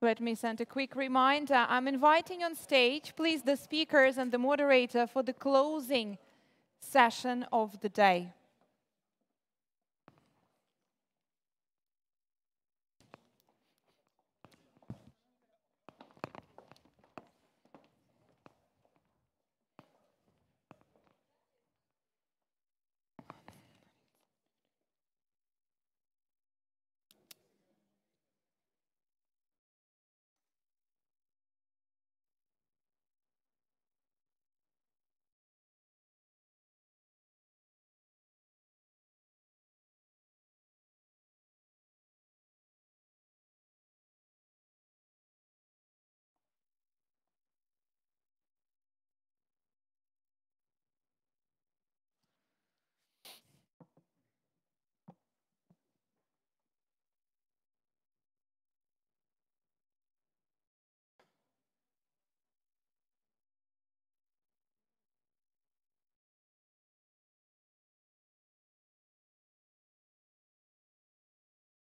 Let me send a quick reminder. I'm inviting on stage, please, the speakers and the moderator for the closing session of the day.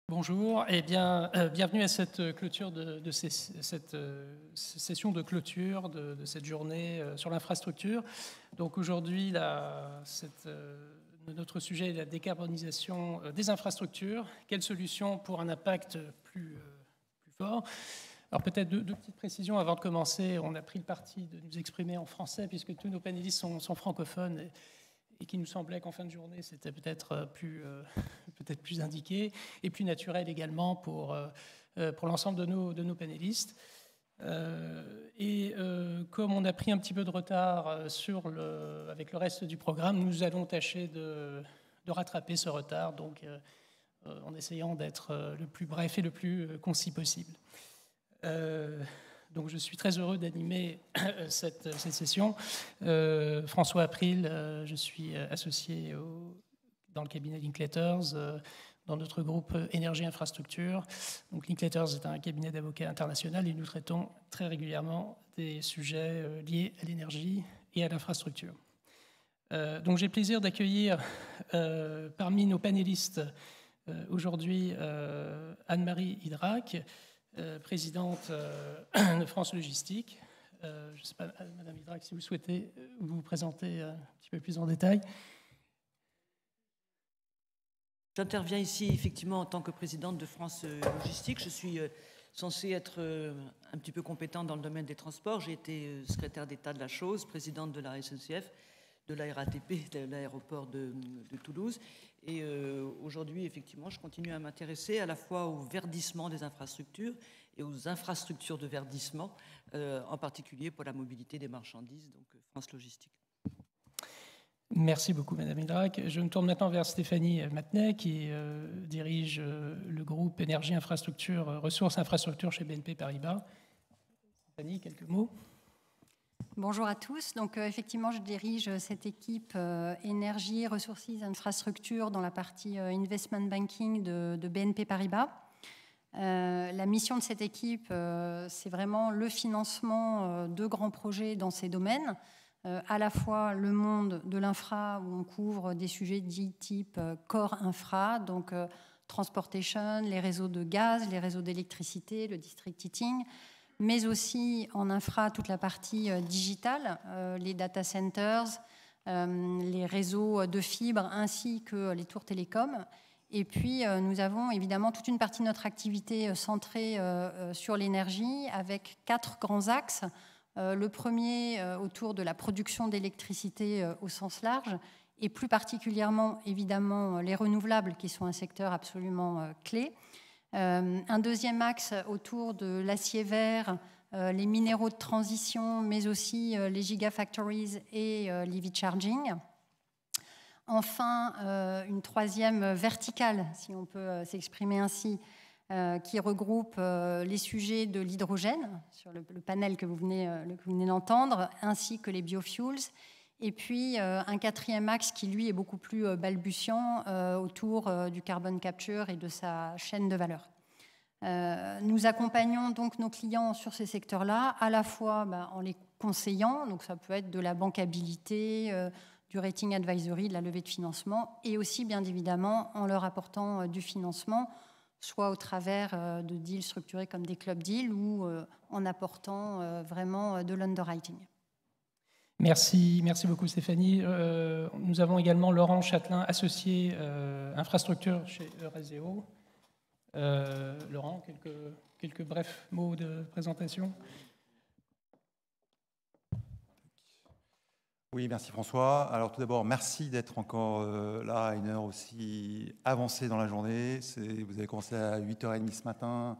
Bonjour et bienvenue à cette clôture cette session de clôture de cette journée sur l'infrastructure. Donc aujourd'hui, notre sujet est la décarbonisation des infrastructures. Quelles solutions pour un impact plus fort? Alors peut-être deux petites précisions avant de commencer. On a pris le parti de nous exprimer en français puisque tous nos panélistes sont francophones et qui nous semblait qu'en fin de journée, c'était peut-être plus indiqué et plus naturel également pour l'ensemble de nos panélistes. Comme on a pris un petit peu de retard avec le reste du programme, nous allons tâcher de rattraper ce retard, donc en essayant d'être le plus bref et le plus concis possible. Donc je suis très heureux d'animer cette session. François April, je suis associé dans le cabinet Linklaters, dans notre groupe Énergie Infrastructure. Donc Linklaters est un cabinet d'avocats international et nous traitons très régulièrement des sujets liés à l'énergie et à l'infrastructure. Donc j'ai le plaisir d'accueillir parmi nos panélistes aujourd'hui Anne-Marie Idrac, présidente de France Logistique. Je ne sais pas, Madame Idrac, si vous souhaitez vous présenter un petit peu plus en détail. J'interviens ici effectivement en tant que présidente de France Logistique. Je suis censée être un petit peu compétente dans le domaine des transports. J'ai été secrétaire d'État de la chose, présidente de la SNCF, de la RATP, de l'aéroport de Toulouse. Et aujourd'hui, effectivement, je continue à m'intéresser à la fois au verdissement des infrastructures et aux infrastructures de verdissement, en particulier pour la mobilité des marchandises, donc France Logistique. Merci beaucoup, Madame Idrac. Je me tourne maintenant vers Stéphanie Matenet, qui dirige le groupe Énergie Infrastructure, Ressources Infrastructures chez BNP Paribas. Stéphanie, quelques mots. Bonjour à tous. Donc, effectivement, je dirige cette équipe énergie, ressources, infrastructures dans la partie investment banking de BNP Paribas. La mission de cette équipe, c'est vraiment le financement de grands projets dans ces domaines, à la fois le monde de l'infra, où on couvre des sujets dits type core infra, donc transportation, les réseaux de gaz, les réseaux d'électricité, le district heating, mais aussi en infra toute la partie digitale, les data centers, les réseaux de fibres ainsi que les tours télécoms. Et puis nous avons évidemment toute une partie de notre activité centrée sur l'énergie avec 4 grands axes. Le premier autour de la production d'électricité au sens large et plus particulièrement évidemment les renouvelables qui sont un secteur absolument clé. Un deuxième axe autour de l'acier vert, les minéraux de transition, mais aussi les gigafactories et l'EV charging. Enfin, une troisième verticale, si on peut s'exprimer ainsi, qui regroupe les sujets de l'hydrogène, sur le panel que vous venez d'entendre, ainsi que les biofuels. Et puis un quatrième axe qui, lui, est beaucoup plus balbutiant autour du carbon capture et de sa chaîne de valeur. Nous accompagnons donc nos clients sur ces secteurs-là, à la fois en les conseillant, donc ça peut être de la bancabilité, du rating advisory, de la levée de financement, et aussi bien évidemment en leur apportant du financement soit au travers de deals structurés comme des club deals ou en apportant vraiment de l'underwriting. Merci beaucoup Stéphanie. Nous avons également Laurent Châtelain, associé infrastructure chez Eurazeo. Laurent, quelques brefs mots de présentation. Oui, merci François. Alors tout d'abord, merci d'être encore là à une heure aussi avancée dans la journée. Vous avez commencé à 8h30 ce matin.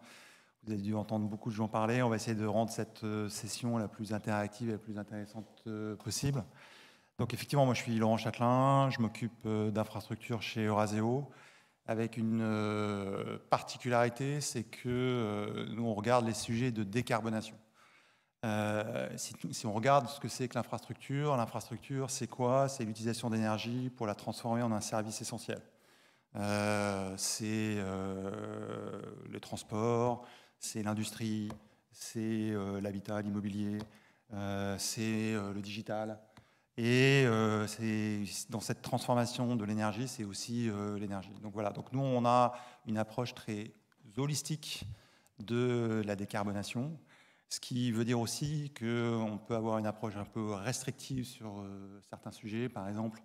Vous avez dû entendre beaucoup de gens parler. On va essayer de rendre cette session la plus interactive et la plus intéressante possible. Donc effectivement, moi je suis Laurent Châtelain, je m'occupe d'infrastructures chez Eurazeo, avec une particularité, c'est que nous on regarde les sujets de décarbonation. Si on regarde ce que c'est que l'infrastructure c'est quoi? C'est l'utilisation d'énergie pour la transformer en un service essentiel. C'est le transport, c'est l'industrie, c'est l'habitat, l'immobilier, c'est le digital. Et dans cette transformation de l'énergie, c'est aussi l'énergie. Donc voilà, donc nous on a une approche très holistique de la décarbonation, ce qui veut dire aussi qu'on peut avoir une approche un peu restrictive sur certains sujets. Par exemple,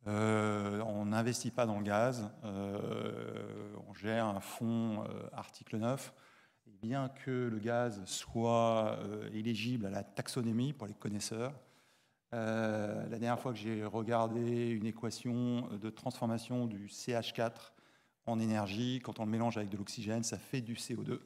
on n'investit pas dans le gaz, on gère un fonds article 9. Et bien que le gaz soit éligible à la taxonomie pour les connaisseurs, la dernière fois que j'ai regardé une équation de transformation du CH4 en énergie, quand on le mélange avec de l'oxygène, ça fait du CO2.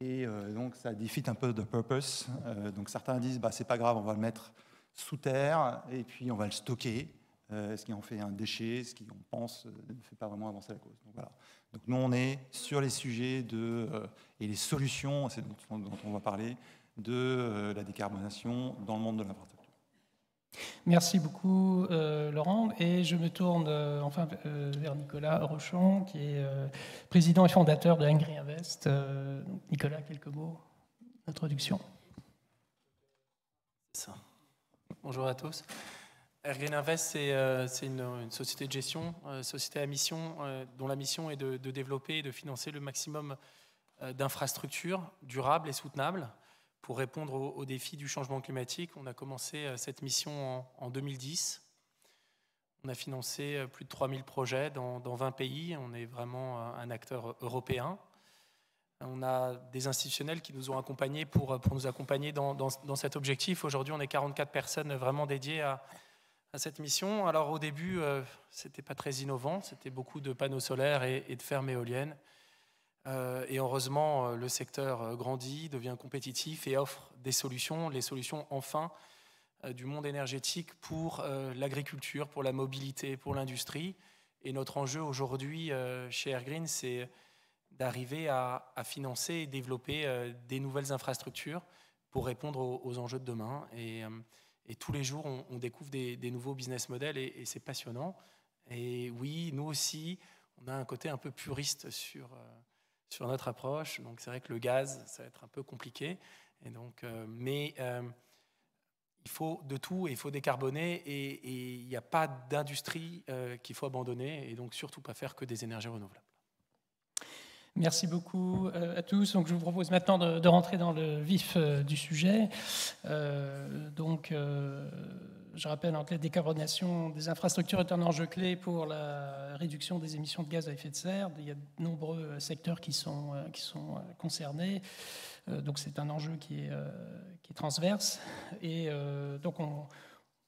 Et donc ça defeat un peu the purpose. Donc certains disent c'est pas grave, on va le mettre sous terre et puis on va le stocker, ce qui en fait un déchet, ce qui on pense ne fait pas vraiment avancer la cause. Donc voilà. Donc nous on est sur les sujets et les solutions, c'est dont on va parler, de la décarbonation dans le monde de l'infrastructure. Merci beaucoup Laurent, et je me tourne vers Nicolas Rochon, qui est président et fondateur de Angry Invest. Nicolas, quelques mots d'introduction. Bonjour à tous. Angry Invest, c'est une société de gestion, société à mission, dont la mission est de développer et de financer le maximum d'infrastructures durables et soutenables pour répondre aux défis du changement climatique. On a commencé cette mission en 2010. On a financé plus de 3000 projets dans 20 pays. On est vraiment un acteur européen. On a des institutionnels qui nous ont accompagnés pour nous accompagner dans cet objectif. Aujourd'hui, on est 44 personnes vraiment dédiées à cette mission. Alors au début, ce n'était pas très innovant. C'était beaucoup de panneaux solaires et de fermes éoliennes. Et heureusement, le secteur grandit, devient compétitif et offre des solutions, les solutions enfin du monde énergétique pour l'agriculture, pour la mobilité, pour l'industrie. Et notre enjeu aujourd'hui chez Airgreen, c'est d'arriver à financer et développer des nouvelles infrastructures pour répondre aux enjeux de demain. Et tous les jours, on découvre des nouveaux business models et c'est passionnant. Et oui, nous aussi, on a un côté un peu puriste sur notre approche. Donc c'est vrai que le gaz, ça va être un peu compliqué. Et donc, mais il faut de tout et il faut décarboner et il n'y a pas d'industrie qu'il faut abandonner et donc surtout pas faire que des énergies renouvelables. Merci beaucoup à tous. Donc, je vous propose maintenant de rentrer dans le vif du sujet. Je rappelle que la décarbonation des infrastructures est un enjeu clé pour la réduction des émissions de gaz à effet de serre. Il y a de nombreux secteurs qui sont concernés. Donc c'est un enjeu qui est transverse. Et donc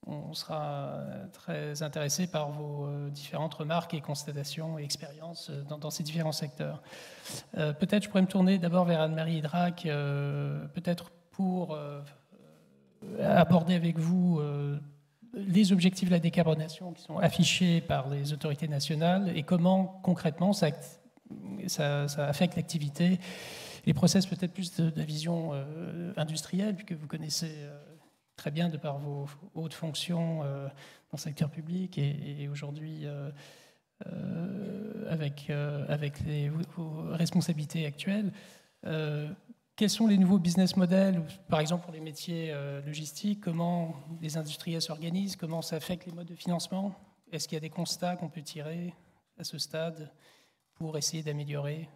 on sera très intéressé par vos différentes remarques et constatations et expériences dans ces différents secteurs. Peut-être je pourrais me tourner d'abord vers Anne-Marie Idrac, peut-être pour aborder avec vous les objectifs de la décarbonation qui sont affichés par les autorités nationales et comment concrètement ça affecte l'activité, les process peut-être plus de la vision industrielle, puisque vous connaissez très bien de par vos hautes fonctions dans le secteur public et aujourd'hui avec vos responsabilités actuelles. Quels sont les nouveaux business models, par exemple pour les métiers logistiques? Comment les industriels s'organisent? Comment ça affecte les modes de financement? Est-ce qu'il y a des constats qu'on peut tirer à ce stade pour essayer d'améliorer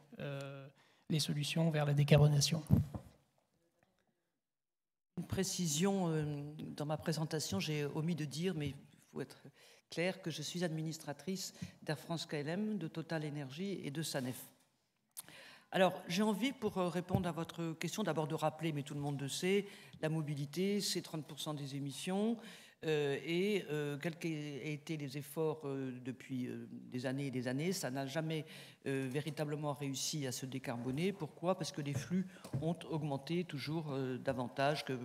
les solutions vers la décarbonation. Une précision, dans ma présentation, j'ai omis de dire, mais il faut être clair, que je suis administratrice d'Air France KLM, de Total Énergie et de SANEF. Alors, j'ai envie, pour répondre à votre question, d'abord de rappeler, mais tout le monde le sait, la mobilité, c'est 30% des émissions, et quels qu'aient été les efforts depuis des années et des années, ça n'a jamais véritablement réussi à se décarboner. Pourquoi ? Parce que les flux ont augmenté toujours davantage que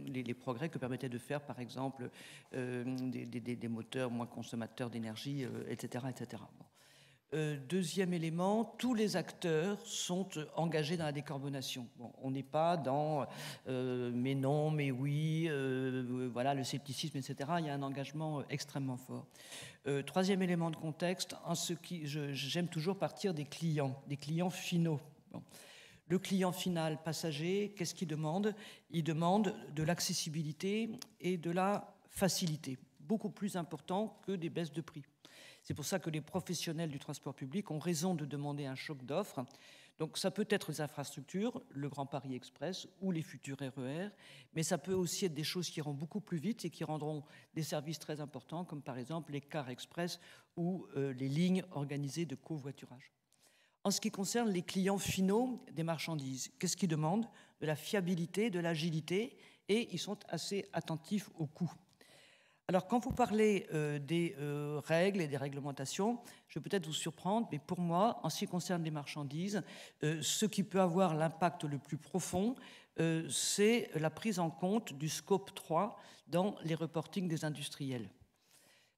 les progrès que permettaient de faire, par exemple, des moteurs moins consommateurs d'énergie, etc. etc. Bon. Deuxième élément, tous les acteurs sont engagés dans la décarbonation. Bon, on n'est pas dans mais non, mais oui, voilà, le scepticisme, etc. Il y a un engagement extrêmement fort. Troisième élément de contexte, j'aime toujours partir des clients finaux. Bon. Le client final passager, qu'est-ce qu'il demande ? Il demande de l'accessibilité et de la facilité, beaucoup plus important que des baisses de prix. C'est pour ça que les professionnels du transport public ont raison de demander un choc d'offres. Donc ça peut être les infrastructures, le Grand Paris Express ou les futurs RER, mais ça peut aussi être des choses qui iront beaucoup plus vite et qui rendront des services très importants, comme par exemple les cars express ou les lignes organisées de covoiturage. En ce qui concerne les clients finaux des marchandises, qu'est-ce qu'ils demandent ? De la fiabilité, de l'agilité, et ils sont assez attentifs au coût. Alors, quand vous parlez des règles et des réglementations, je vais peut-être vous surprendre, mais pour moi, en ce qui concerne les marchandises, ce qui peut avoir l'impact le plus profond, c'est la prise en compte du scope 3 dans les reportings des industriels.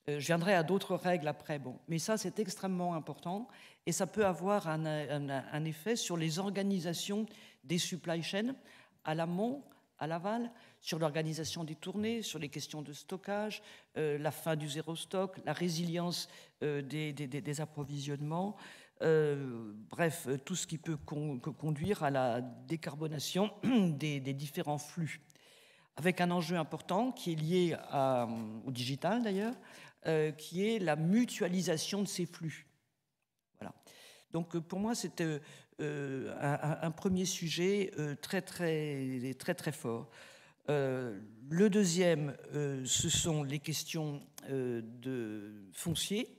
Je viendrai à d'autres règles après, bon, mais ça, c'est extrêmement important et ça peut avoir un effet sur les organisations des supply chains à l'amont, à l'aval, sur l'organisation des tournées, sur les questions de stockage, la fin du zéro stock, la résilience des approvisionnements, bref, tout ce qui peut conduire à la décarbonation des différents flux. Avec un enjeu important qui est lié au digital d'ailleurs, qui est la mutualisation de ces flux. Voilà. Donc pour moi, c'est un premier sujet très, très, très, très fort. Le deuxième, ce sont les questions de foncier,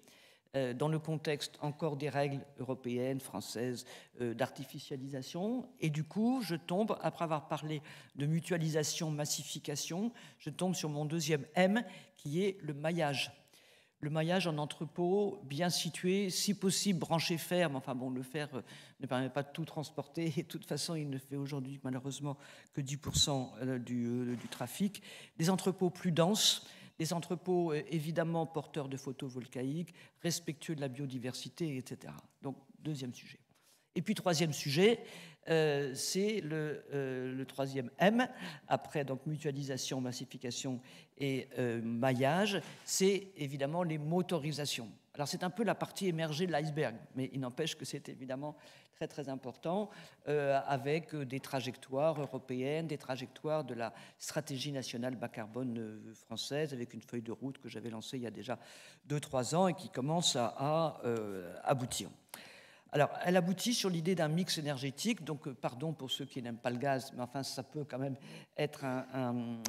dans le contexte encore des règles européennes, françaises, d'artificialisation. Et du coup, je tombe, après avoir parlé de mutualisation, massification, je tombe sur mon deuxième M, qui est le maillage. Le maillage en entrepôt, bien situé, si possible branché fer, mais enfin bon, le fer ne permet pas de tout transporter, et de toute façon, il ne fait aujourd'hui malheureusement que 10% du trafic. Des entrepôts plus denses, des entrepôts évidemment porteurs de photovoltaïque, respectueux de la biodiversité, etc. Donc, deuxième sujet. Et puis, troisième sujet, c'est le troisième M, après donc mutualisation, massification et maillage, c'est évidemment les motorisations. Alors c'est un peu la partie émergée de l'iceberg, mais il n'empêche que c'est évidemment très très important, avec des trajectoires européennes, des trajectoires de la stratégie nationale bas carbone française, avec une feuille de route que j'avais lancée il y a déjà 2-3 ans et qui commence à aboutir. Alors, elle aboutit sur l'idée d'un mix énergétique, donc pardon pour ceux qui n'aiment pas le gaz, mais enfin ça peut quand même être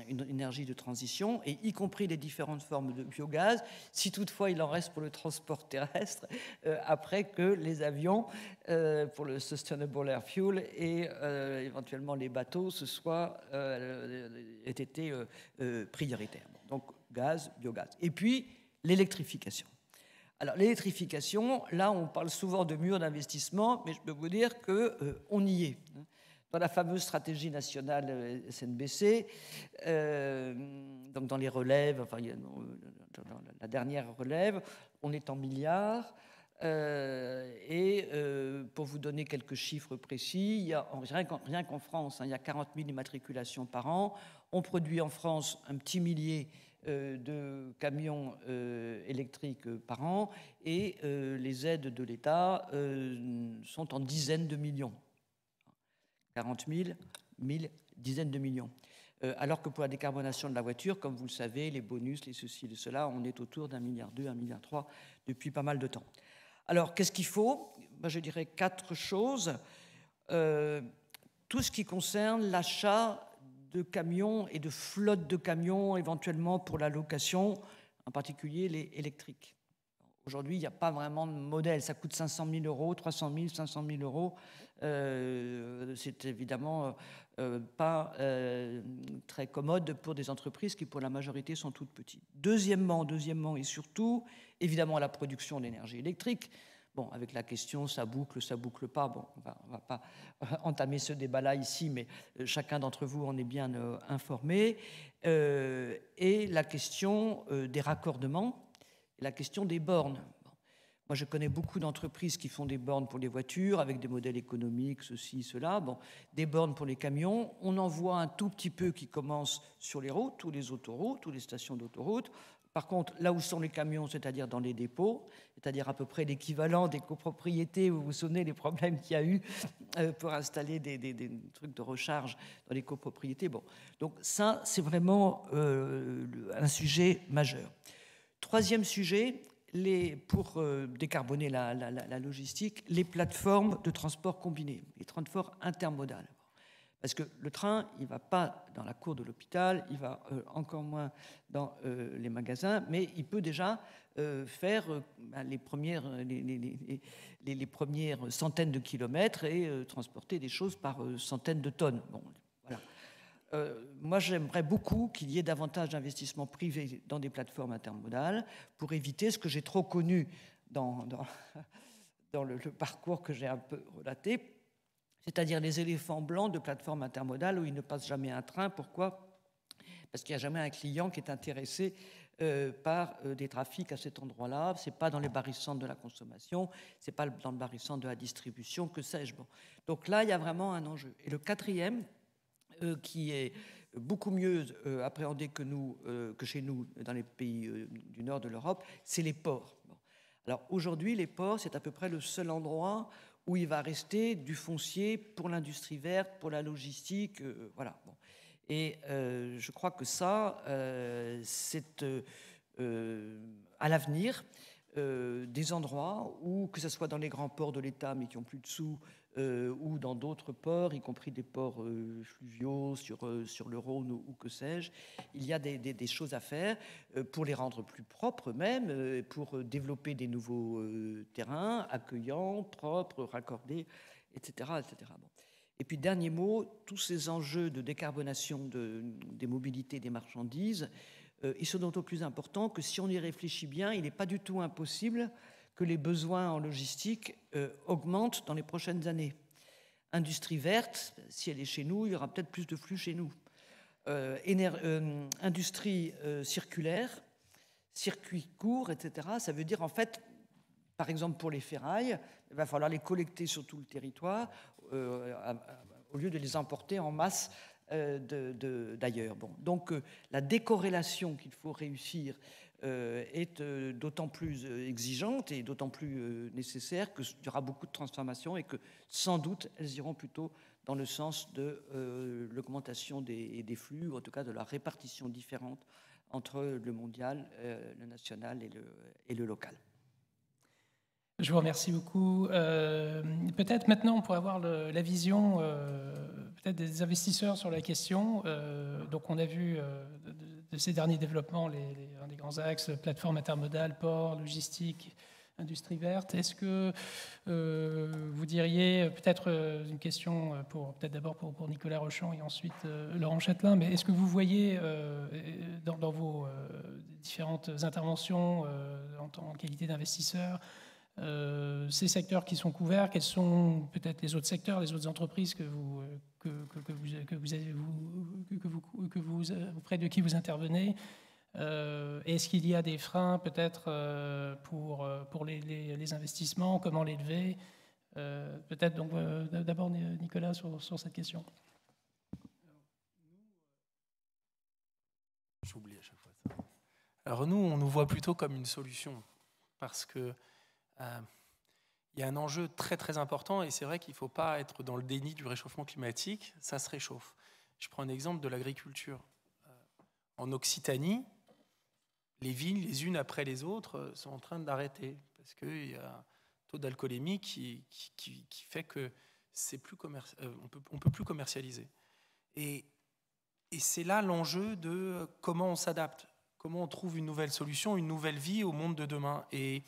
une énergie de transition, et y compris les différentes formes de biogaz, si toutefois il en reste pour le transport terrestre, après que les avions, pour le Sustainable Air Fuel, et éventuellement les bateaux, aient été prioritaires. Donc gaz, biogaz. Et puis l'électrification. Alors, l'électrification, là, on parle souvent de mur d'investissement, mais je peux vous dire qu'on y est. Dans la fameuse stratégie nationale SNBC, donc dans les relèves, enfin, dans la dernière relève, on est en milliards. Et pour vous donner quelques chiffres précis, il y a, rien qu'en France, il y a 40 000 immatriculations par an. On produit en France un petit millier de camions électriques par an, et les aides de l'État sont en dizaines de millions. 40 000, 1000, dizaines de millions. Alors que pour la décarbonation de la voiture, comme vous le savez, les bonus, les ceci, les cela, on est autour d'1,2 milliard, 1,3 milliard depuis pas mal de temps. Alors, qu'est-ce qu'il faut? Je dirais 4 choses. Tout ce qui concerne l'achat de camions et de flottes de camions, éventuellement pour la location, en particulier les électriques. Aujourd'hui, il n'y a pas vraiment de modèle. Ça coûte 500 000 euros, 300 000, 500 000 euros. C'est évidemment pas très commode pour des entreprises qui, pour la majorité, sont toutes petites. Deuxièmement et surtout, évidemment, la production d'énergie électrique. Bon, avec la question, ça boucle pas. Bon, on ne va pas entamer ce débat-là ici, mais chacun d'entre vous en est bien informé. Et la question des raccordements, et la question des bornes. Bon. Moi, je connais beaucoup d'entreprises qui font des bornes pour les voitures, avec des modèles économiques, ceci, cela. Bon, des bornes pour les camions. On en voit un tout petit peu qui commencent sur les routes, ou les autoroutes, ou les stations d'autoroute. Par contre, là où sont les camions, c'est-à-dire dans les dépôts, c'est-à-dire à peu près l'équivalent des copropriétés, vous vous souvenez les problèmes qu'il y a eu pour installer des trucs de recharge dans les copropriétés. Bon. Donc ça, c'est vraiment un sujet majeur. Troisième sujet, pour décarboner la logistique, les plateformes de transport combiné, les transports intermodaux. Parce que le train, il ne va pas dans la cour de l'hôpital, il va encore moins dans les magasins, mais il peut déjà faire les premières centaines de kilomètres et transporter des choses par centaines de tonnes. Bon, voilà. Moi, j'aimerais beaucoup qu'il y ait davantage d'investissements privés dans des plateformes intermodales pour éviter ce que j'ai trop connu dans le parcours que j'ai un peu relaté, c'est-à-dire les éléphants blancs de plateformes intermodales où il ne passe jamais un train. Pourquoi? Parce qu'il n'y a jamais un client qui est intéressé par des trafics à cet endroit-là. Ce n'est pas dans les barycentres de la consommation, ce n'est pas dans le barycentre de la distribution, que sais-je. Bon. Donc là, il y a vraiment un enjeu. Et le quatrième, qui est beaucoup mieux appréhendé que chez nous dans les pays du nord de l'Europe, c'est les ports. Bon. Alors aujourd'hui, les ports, c'est à peu près le seul endroit où il va rester du foncier pour l'industrie verte, pour la logistique, voilà. Bon. Et je crois que ça, c'est à l'avenir des endroits où, que ce soit dans les grands ports de l'État, mais qui n'ont plus de sous, ou dans d'autres ports, y compris des ports fluviaux sur le Rhône ou que sais-je, il y a des choses à faire pour les rendre plus propres même, pour développer des nouveaux terrains accueillants, propres, raccordés, etc. etc. Bon. Et puis, dernier mot, tous ces enjeux de décarbonation des mobilités des marchandises, ils sont d'autant plus importants que si on y réfléchit bien, il n'est pas du tout impossible que les besoins en logistique augmentent dans les prochaines années. Industrie verte, si elle est chez nous, il y aura peut-être plus de flux chez nous. Industrie circulaire, circuits courts, etc. Ça veut dire en fait, par exemple pour les ferrailles, il va falloir les collecter sur tout le territoire au lieu de les importer en masse d'ailleurs. Bon. Donc la décorrélation qu'il faut réussir est d'autant plus exigeante et d'autant plus nécessaire qu'il y aura beaucoup de transformations et que sans doute elles iront plutôt dans le sens de l'augmentation des flux, ou en tout cas de la répartition différente entre le mondial, le national et le local. Je vous remercie beaucoup. Peut-être maintenant on pourrait avoir la vision peut-être des investisseurs sur la question. Donc on a vu de ces derniers développements un des grands axes, plateforme intermodale, port, logistique, industrie verte. Est-ce que vous diriez, peut-être une question peut-être d'abord pour Nicolas Rochon et ensuite Laurent Châtelain, mais est-ce que vous voyez dans vos différentes interventions en qualité d'investisseur ces secteurs qui sont couverts, quels sont peut-être les autres secteurs, les autres entreprises auprès de qui vous intervenez? Est-ce qu'il y a des freins peut-être pour les investissements? Comment les lever? Peut-être donc d'abord Nicolas sur cette question. J'oublie à chaque fois ça. Alors nous, on nous voit plutôt comme une solution parce que il y a un enjeu très très important et c'est vrai qu'il ne faut pas être dans le déni du réchauffement climatique, ça se réchauffe. Je prends un exemple de l'agriculture. En Occitanie, les vignes, les unes après les autres, sont en train d'arrêter parce qu'il y a taux d'alcoolémie qui fait que on peut plus commercialiser. Et c'est là l'enjeu de comment on s'adapte, comment on trouve une nouvelle solution, une nouvelle vie au monde de demain. Et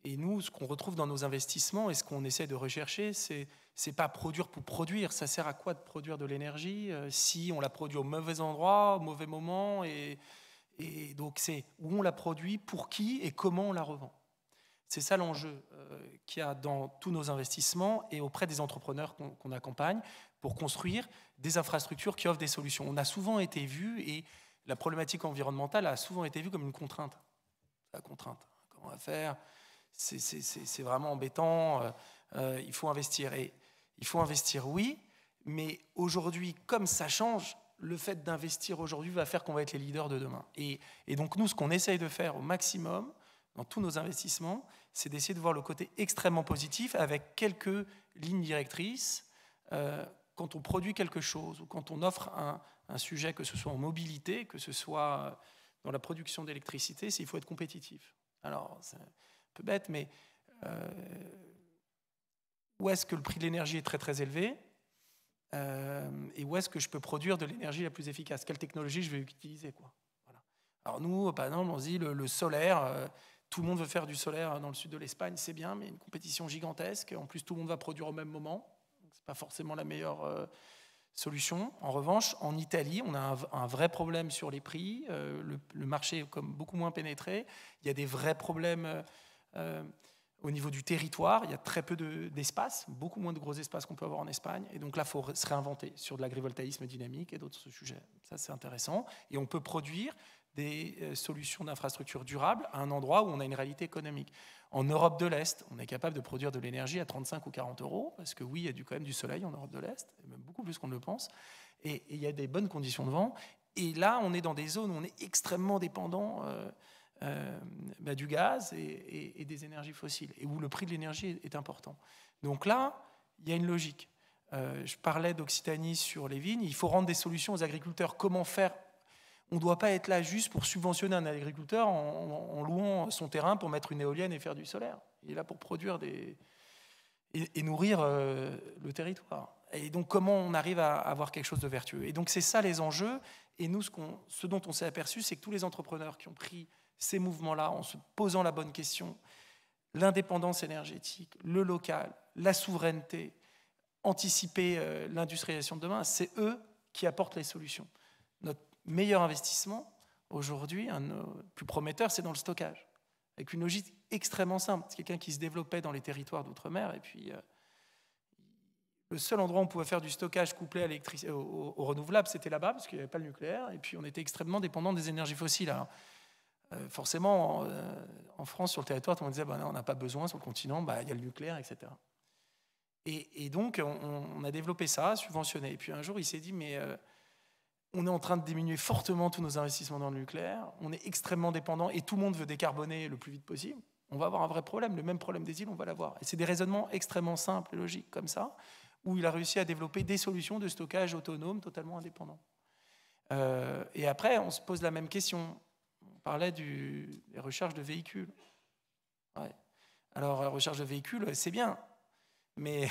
nous, ce qu'on retrouve dans nos investissements et ce qu'on essaie de rechercher, c'est pas produire pour produire. Ça sert à quoi de produire de l'énergie si on la produit au mauvais endroit, au mauvais moment, et donc c'est où on la produit, pour qui et comment on la revend. C'est ça l'enjeu qu'il y a dans tous nos investissements et auprès des entrepreneurs qu'on accompagne pour construire des infrastructures qui offrent des solutions. On a souvent été vu, et la problématique environnementale a souvent été vue comme une contrainte. La contrainte, comment on va faire ? C'est vraiment embêtant, il faut investir. Et il faut investir, oui, mais aujourd'hui, comme ça change, le fait d'investir aujourd'hui va faire qu'on va être les leaders de demain. Et donc nous, ce qu'on essaye de faire au maximum dans tous nos investissements, c'est d'essayer de voir le côté extrêmement positif avec quelques lignes directrices. Quand on produit quelque chose ou quand on offre un sujet, que ce soit en mobilité, que ce soit dans la production d'électricité, c'est il faut être compétitif. Alors, c'est un peu bête, mais où est-ce que le prix de l'énergie est très très élevé et où est-ce que je peux produire de l'énergie la plus efficace? Quelle technologie je vais utiliser, quoi. Voilà. Alors nous, par exemple, on se dit le solaire, tout le monde veut faire du solaire dans le sud de l'Espagne, c'est bien, mais une compétition gigantesque. En plus, tout le monde va produire au même moment. Ce n'est pas forcément la meilleure solution. En revanche, en Italie, on a un vrai problème sur les prix. Le marché est comme beaucoup moins pénétré. Il y a des vrais problèmes au niveau du territoire. Il y a très peu d'espace, beaucoup moins de gros espaces qu'on peut avoir en Espagne. Et donc là, il faut se réinventer sur de l'agrivoltaïsme dynamique et d'autres sujets. Ça, c'est intéressant. Et on peut produire des solutions d'infrastructures durables à un endroit où on a une réalité économique. En Europe de l'Est, on est capable de produire de l'énergie à 35 ou 40 euros, parce que oui, il y a quand même du soleil en Europe de l'Est, même beaucoup plus qu'on ne le pense, et il y a des bonnes conditions de vent. Et là, on est dans des zones où on est extrêmement dépendant du gaz et des énergies fossiles, et où le prix de l'énergie est important. Donc là, il y a une logique. Je parlais d'Occitanie sur les vignes, il faut rendre des solutions aux agriculteurs. Comment faire ? On ne doit pas être là juste pour subventionner un agriculteur en louant son terrain pour mettre une éolienne et faire du solaire. Il est là pour produire et nourrir le territoire. Et donc, comment on arrive à avoir quelque chose de vertueux? Et donc, c'est ça les enjeux. Et nous, ce dont on s'est aperçu, c'est que tous les entrepreneurs qui ont pris ces mouvements-là, en se posant la bonne question, l'indépendance énergétique, le local, la souveraineté, anticiper l'industrialisation de demain, c'est eux qui apportent les solutions. Notre meilleur investissement, aujourd'hui, un plus prometteur, c'est dans le stockage, avec une logique extrêmement simple. C'est quelqu'un qui se développait dans les territoires d'outre-mer, et puis le seul endroit où on pouvait faire du stockage couplé à au renouvelable, c'était là-bas, parce qu'il n'y avait pas le nucléaire, et puis on était extrêmement dépendant des énergies fossiles. Alors, forcément, en France, sur le territoire, tout le monde disait non, on n'a pas besoin, sur le continent, il y a le nucléaire, etc. Et donc, on a développé ça, subventionné. Et puis un jour, il s'est dit, mais on est en train de diminuer fortement tous nos investissements dans le nucléaire, on est extrêmement dépendant, et tout le monde veut décarboner le plus vite possible. On va avoir un vrai problème, le même problème des îles, on va l'avoir. Et c'est des raisonnements extrêmement simples et logiques, comme ça, où il a réussi à développer des solutions de stockage autonomes, totalement indépendants. Et après, on se pose la même question. On parlait des recharges de véhicules. Ouais. Alors, la recharge de véhicules, c'est bien, mais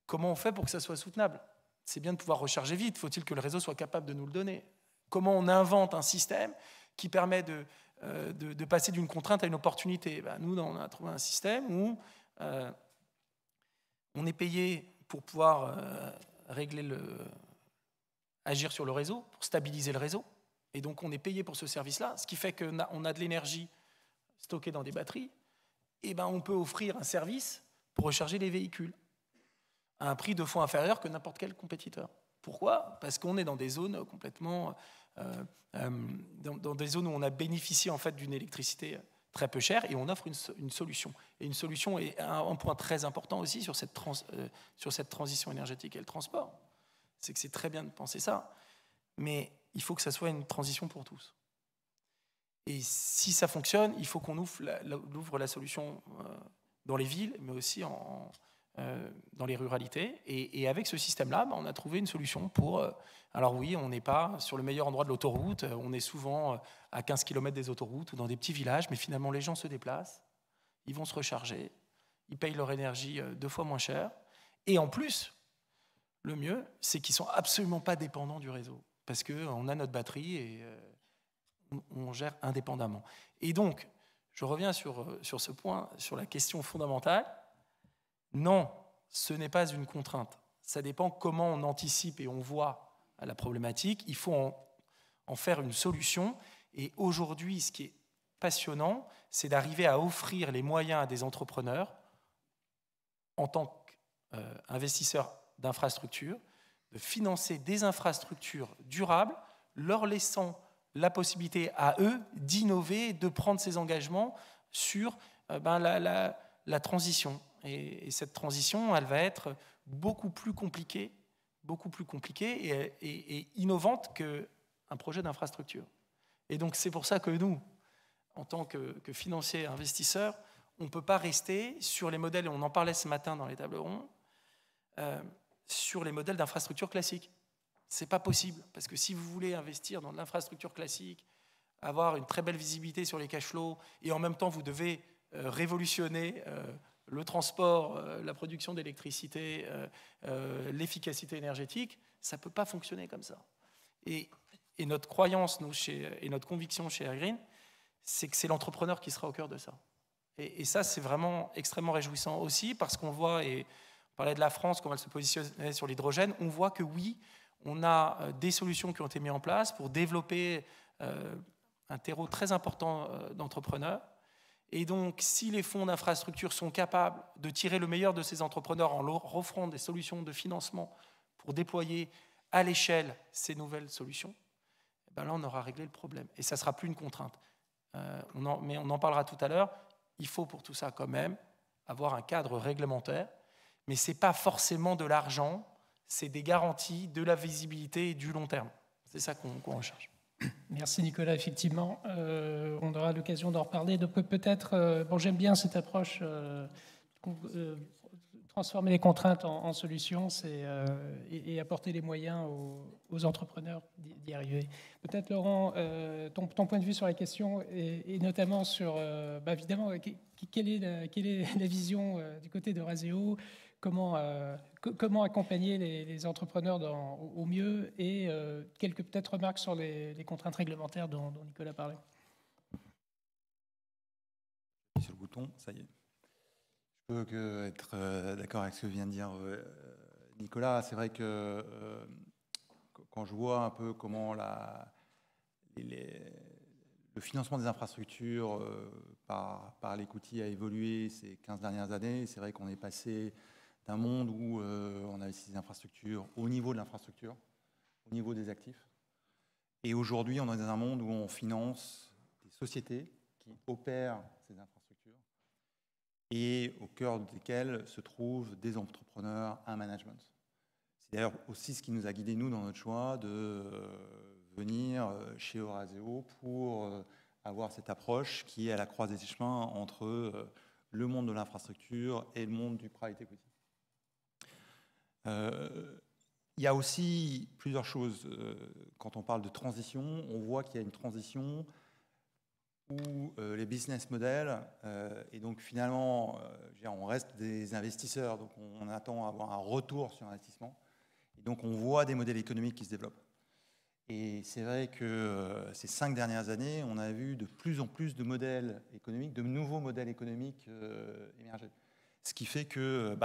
comment on fait pour que ça soit soutenable? C'est bien de pouvoir recharger vite, faut-il que le réseau soit capable de nous le donner? Comment on invente un système qui permet de passer d'une contrainte à une opportunité? Nous, on a trouvé un système où on est payé pour pouvoir agir sur le réseau, pour stabiliser le réseau. Et donc, on est payé pour ce service-là, ce qui fait qu'on a de l'énergie stockée dans des batteries. Et on peut offrir un service pour recharger les véhicules à un prix 2 fois inférieur que n'importe quel compétiteur. Pourquoi? Parce qu'on est dans des zones complètement... dans des zones où on a bénéficié en fait d'une électricité très peu chère, et on offre une solution. Et une solution est un point très important aussi sur cette transition énergétique et le transport. C'est que c'est très bien de penser ça, mais il faut que ça soit une transition pour tous. Et si ça fonctionne, il faut qu'on ouvre la solution dans les villes, mais aussi dans les ruralités. Et avec ce système-là, on a trouvé une solution pour... alors oui, on n'est pas sur le meilleur endroit de l'autoroute, on est souvent à 15 km des autoroutes ou dans des petits villages, mais finalement les gens se déplacent, ils vont se recharger, ils payent leur énergie 2 fois moins cher. Et en plus, le mieux, c'est qu'ils ne sont absolument pas dépendants du réseau, parce qu'on a notre batterie et on gère indépendamment. Et donc, je reviens sur ce point, sur la question fondamentale. Non, ce n'est pas une contrainte. Ça dépend comment on anticipe et on voit à la problématique. Il faut en faire une solution. Et aujourd'hui, ce qui est passionnant, c'est d'arriver à offrir les moyens à des entrepreneurs en tant qu'investisseurs d'infrastructures, de financer des infrastructures durables, leur laissant la possibilité à eux d'innover, de prendre ces engagements sur la transition. Et cette transition, elle va être beaucoup plus compliquée et innovante qu'un projet d'infrastructure. Et donc c'est pour ça que nous, en tant que financiers investisseurs, on ne peut pas rester sur les modèles, et on en parlait ce matin dans les tables rondes, sur les modèles d'infrastructure classiques. Ce n'est pas possible, parce que si vous voulez investir dans de l'infrastructure classique, avoir une très belle visibilité sur les cash flows, et en même temps vous devez révolutionner le transport, la production d'électricité, l'efficacité énergétique, ça ne peut pas fonctionner comme ça. Et notre croyance, et notre conviction chez Airgreen, c'est que c'est l'entrepreneur qui sera au cœur de ça. Et ça, c'est vraiment extrêmement réjouissant aussi, parce qu'on voit, et on parlait de la France, comment elle se positionnait sur l'hydrogène, on voit que oui, on a des solutions qui ont été mises en place pour développer un terreau très important d'entrepreneurs. Et donc, si les fonds d'infrastructure sont capables de tirer le meilleur de ces entrepreneurs en leur offrant des solutions de financement pour déployer à l'échelle ces nouvelles solutions, ben là, on aura réglé le problème. Et ça ne sera plus une contrainte. Mais on en parlera tout à l'heure. Il faut pour tout ça quand même avoir un cadre réglementaire. Mais ce n'est pas forcément de l'argent, c'est des garanties, de la visibilité et du long terme. C'est ça qu'on recherche. Merci Nicolas, effectivement, on aura l'occasion d'en reparler. Donc peut-être, j'aime bien cette approche, transformer les contraintes en solutions, et apporter les moyens aux entrepreneurs d'y arriver. Peut-être Laurent, ton point de vue sur la question, et notamment sur, évidemment, quelle est la vision du côté d'Eurazeo, comment accompagner les entrepreneurs au mieux, et quelques peut-être remarques sur les contraintes réglementaires dont Nicolas parlait. Sur le bouton, ça y est. Je peux que être d'accord avec ce que vient de dire Nicolas. C'est vrai que quand je vois un peu comment le financement des infrastructures par l'equity a évolué ces 15 dernières années, c'est vrai qu'on est passé d'un monde où on investit des infrastructures au niveau de l'infrastructure, au niveau des actifs. Et aujourd'hui, on est dans un monde où on finance des sociétés qui opèrent ces infrastructures et au cœur desquelles se trouvent des entrepreneurs, un management. C'est d'ailleurs aussi ce qui nous a guidés, nous, dans notre choix de venir chez Eurazeo pour avoir cette approche qui est à la croisée des chemins entre le monde de l'infrastructure et le monde du private equity. Il y a aussi plusieurs choses. Quand on parle de transition, on voit qu'il y a une transition où les business models, et donc finalement, on reste des investisseurs, donc on attend à avoir un retour sur investissement. Et donc on voit des modèles économiques qui se développent. Et c'est vrai que ces 5 dernières années, on a vu de plus en plus de modèles économiques, de nouveaux modèles économiques émerger. Ce qui fait que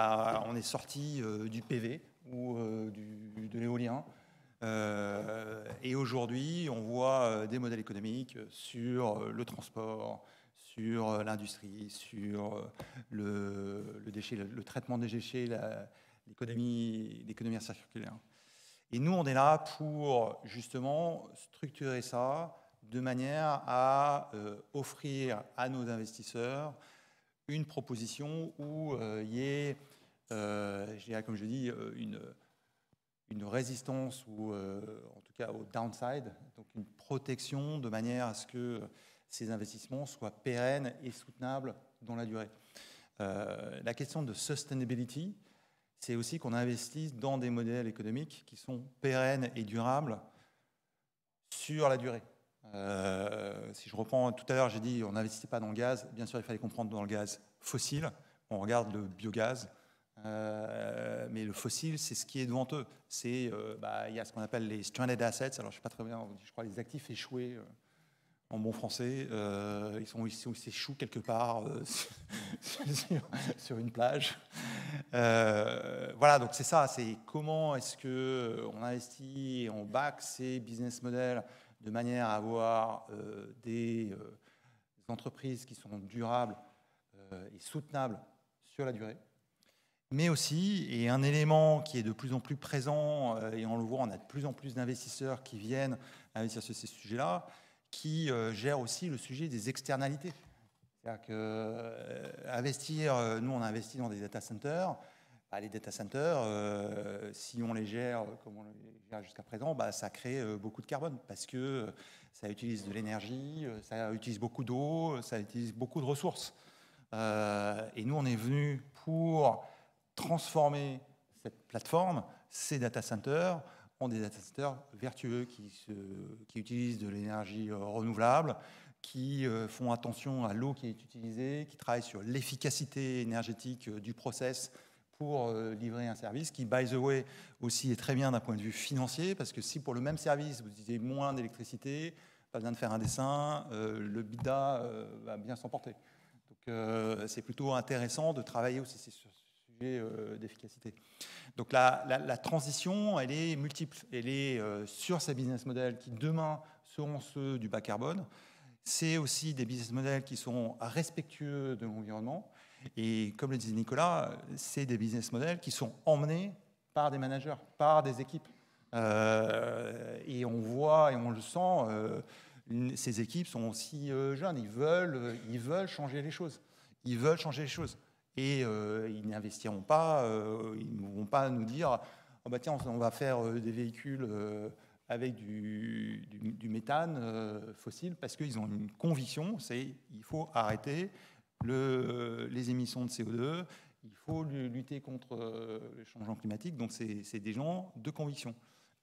on est sorti du PV ou de l'éolien. Et aujourd'hui, on voit des modèles économiques sur le transport, sur l'industrie, sur le traitement des déchets, l'économie circulaire. Et nous, on est là pour justement structurer ça de manière à offrir à nos investisseurs une proposition où il y ait, je dirais, comme je dis, une résistance ou en tout cas au downside, donc une protection de manière à ce que ces investissements soient pérennes et soutenables dans la durée. La question de sustainability, c'est aussi qu'on investisse dans des modèles économiques qui sont pérennes et durables sur la durée. Si je reprends tout à l'heure, j'ai dit on n'investissait pas dans le gaz. Bien sûr, il fallait comprendre dans le gaz fossile on regarde le biogaz, mais le fossile, c'est ce qui est devant eux. Il y a ce qu'on appelle les stranded assets, alors je ne sais pas très bien, je crois les actifs échoués en bon français, ils s'échouent quelque part sur une plage. Voilà, donc c'est ça, c'est comment est-ce qu'on investit et on back ces business models de manière à avoir des entreprises qui sont durables et soutenables sur la durée. Mais aussi, et un élément qui est de plus en plus présent, et on le voit, on a de plus en plus d'investisseurs qui viennent investir sur ces sujets-là, qui gèrent aussi le sujet des externalités. C'est-à-dire qu'investir, nous on a investi dans des data centers, les data centers, si on les gère comme on les gère jusqu'à présent, ça crée beaucoup de carbone, parce que ça utilise de l'énergie, ça utilise beaucoup d'eau, ça utilise beaucoup de ressources. Et nous on est venus pour transformer cette plateforme, ces data centers, en des data centers vertueux qui utilisent de l'énergie renouvelable, qui font attention à l'eau qui est utilisée, qui travaillent sur l'efficacité énergétique du process pour livrer un service, qui, by the way, aussi est très bien d'un point de vue financier, parce que si pour le même service, vous utilisez moins d'électricité, pas besoin de faire un dessin, le BITDA va bien s'emporter. Donc c'est plutôt intéressant de travailler aussi sur ce sujet d'efficacité. Donc la transition, elle est multiple. Elle est sur ces business models qui, demain, seront ceux du bas carbone. C'est aussi des business models qui sont respectueux de l'environnement. Et comme le disait Nicolas, c'est des business models qui sont emmenés par des managers, par des équipes. Et on voit et on le sent, ces équipes sont aussi jeunes. Ils veulent changer les choses. Ils veulent changer les choses. Et ils n'investiront pas, ils ne vont pas nous dire oh bah tiens, on va faire des véhicules avec du méthane fossile, parce qu'ils ont une conviction, c'est il faut arrêter les émissions de CO2, il faut lutter contre le changement climatique. Donc c'est des gens de conviction.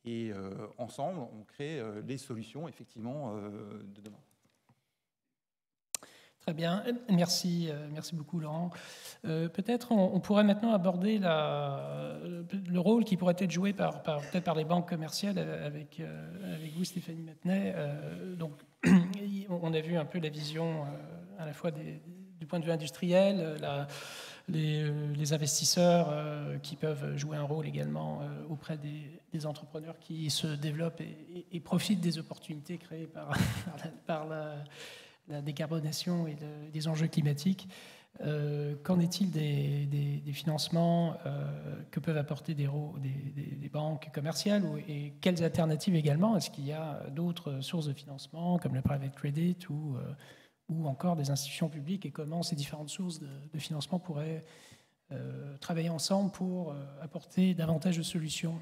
Et ensemble, on crée les solutions, effectivement, de demain. Très bien, merci beaucoup Laurent. Peut-être on pourrait maintenant aborder le rôle qui pourrait être joué peut-être par les banques commerciales avec vous Stéphanie Mettenet. Donc on a vu un peu la vision à la fois du point de vue industriel, les investisseurs qui peuvent jouer un rôle également auprès des entrepreneurs qui se développent et profitent des opportunités créées par la décarbonation et des enjeux climatiques. Qu'en est-il des financements que peuvent apporter des banques commerciales et quelles alternatives également? Est-ce qu'il y a d'autres sources de financement comme le private credit ou encore des institutions publiques, et comment ces différentes sources de financement pourraient travailler ensemble pour apporter davantage de solutions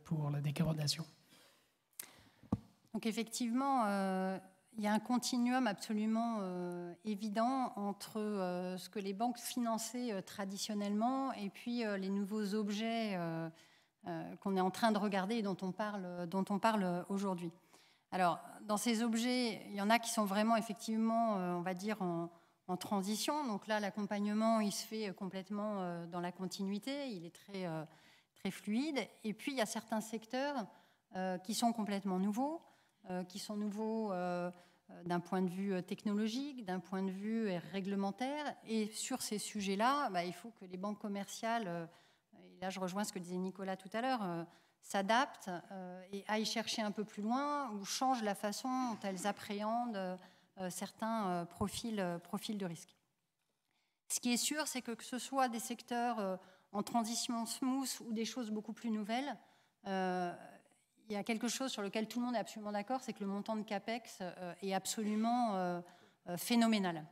pour la décarbonation? Donc effectivement, il y a un continuum absolument évident entre ce que les banques finançaient traditionnellement et puis les nouveaux objets qu'on est en train de regarder et dont on parle aujourd'hui. Alors, dans ces objets, il y en a qui sont vraiment effectivement, on va dire, en transition. Donc là, l'accompagnement, il se fait complètement dans la continuité, il est très, très fluide. Et puis, il y a certains secteurs qui sont complètement nouveaux, d'un point de vue technologique, d'un point de vue réglementaire. Et sur ces sujets-là, il faut que les banques commerciales, et là je rejoins ce que disait Nicolas tout à l'heure, s'adaptent et aillent chercher un peu plus loin ou changent la façon dont elles appréhendent certains profils de risque. Ce qui est sûr, c'est que ce soit des secteurs en transition smooth ou des choses beaucoup plus nouvelles, il y a quelque chose sur lequel tout le monde est absolument d'accord, c'est que le montant de CAPEX est absolument phénoménal.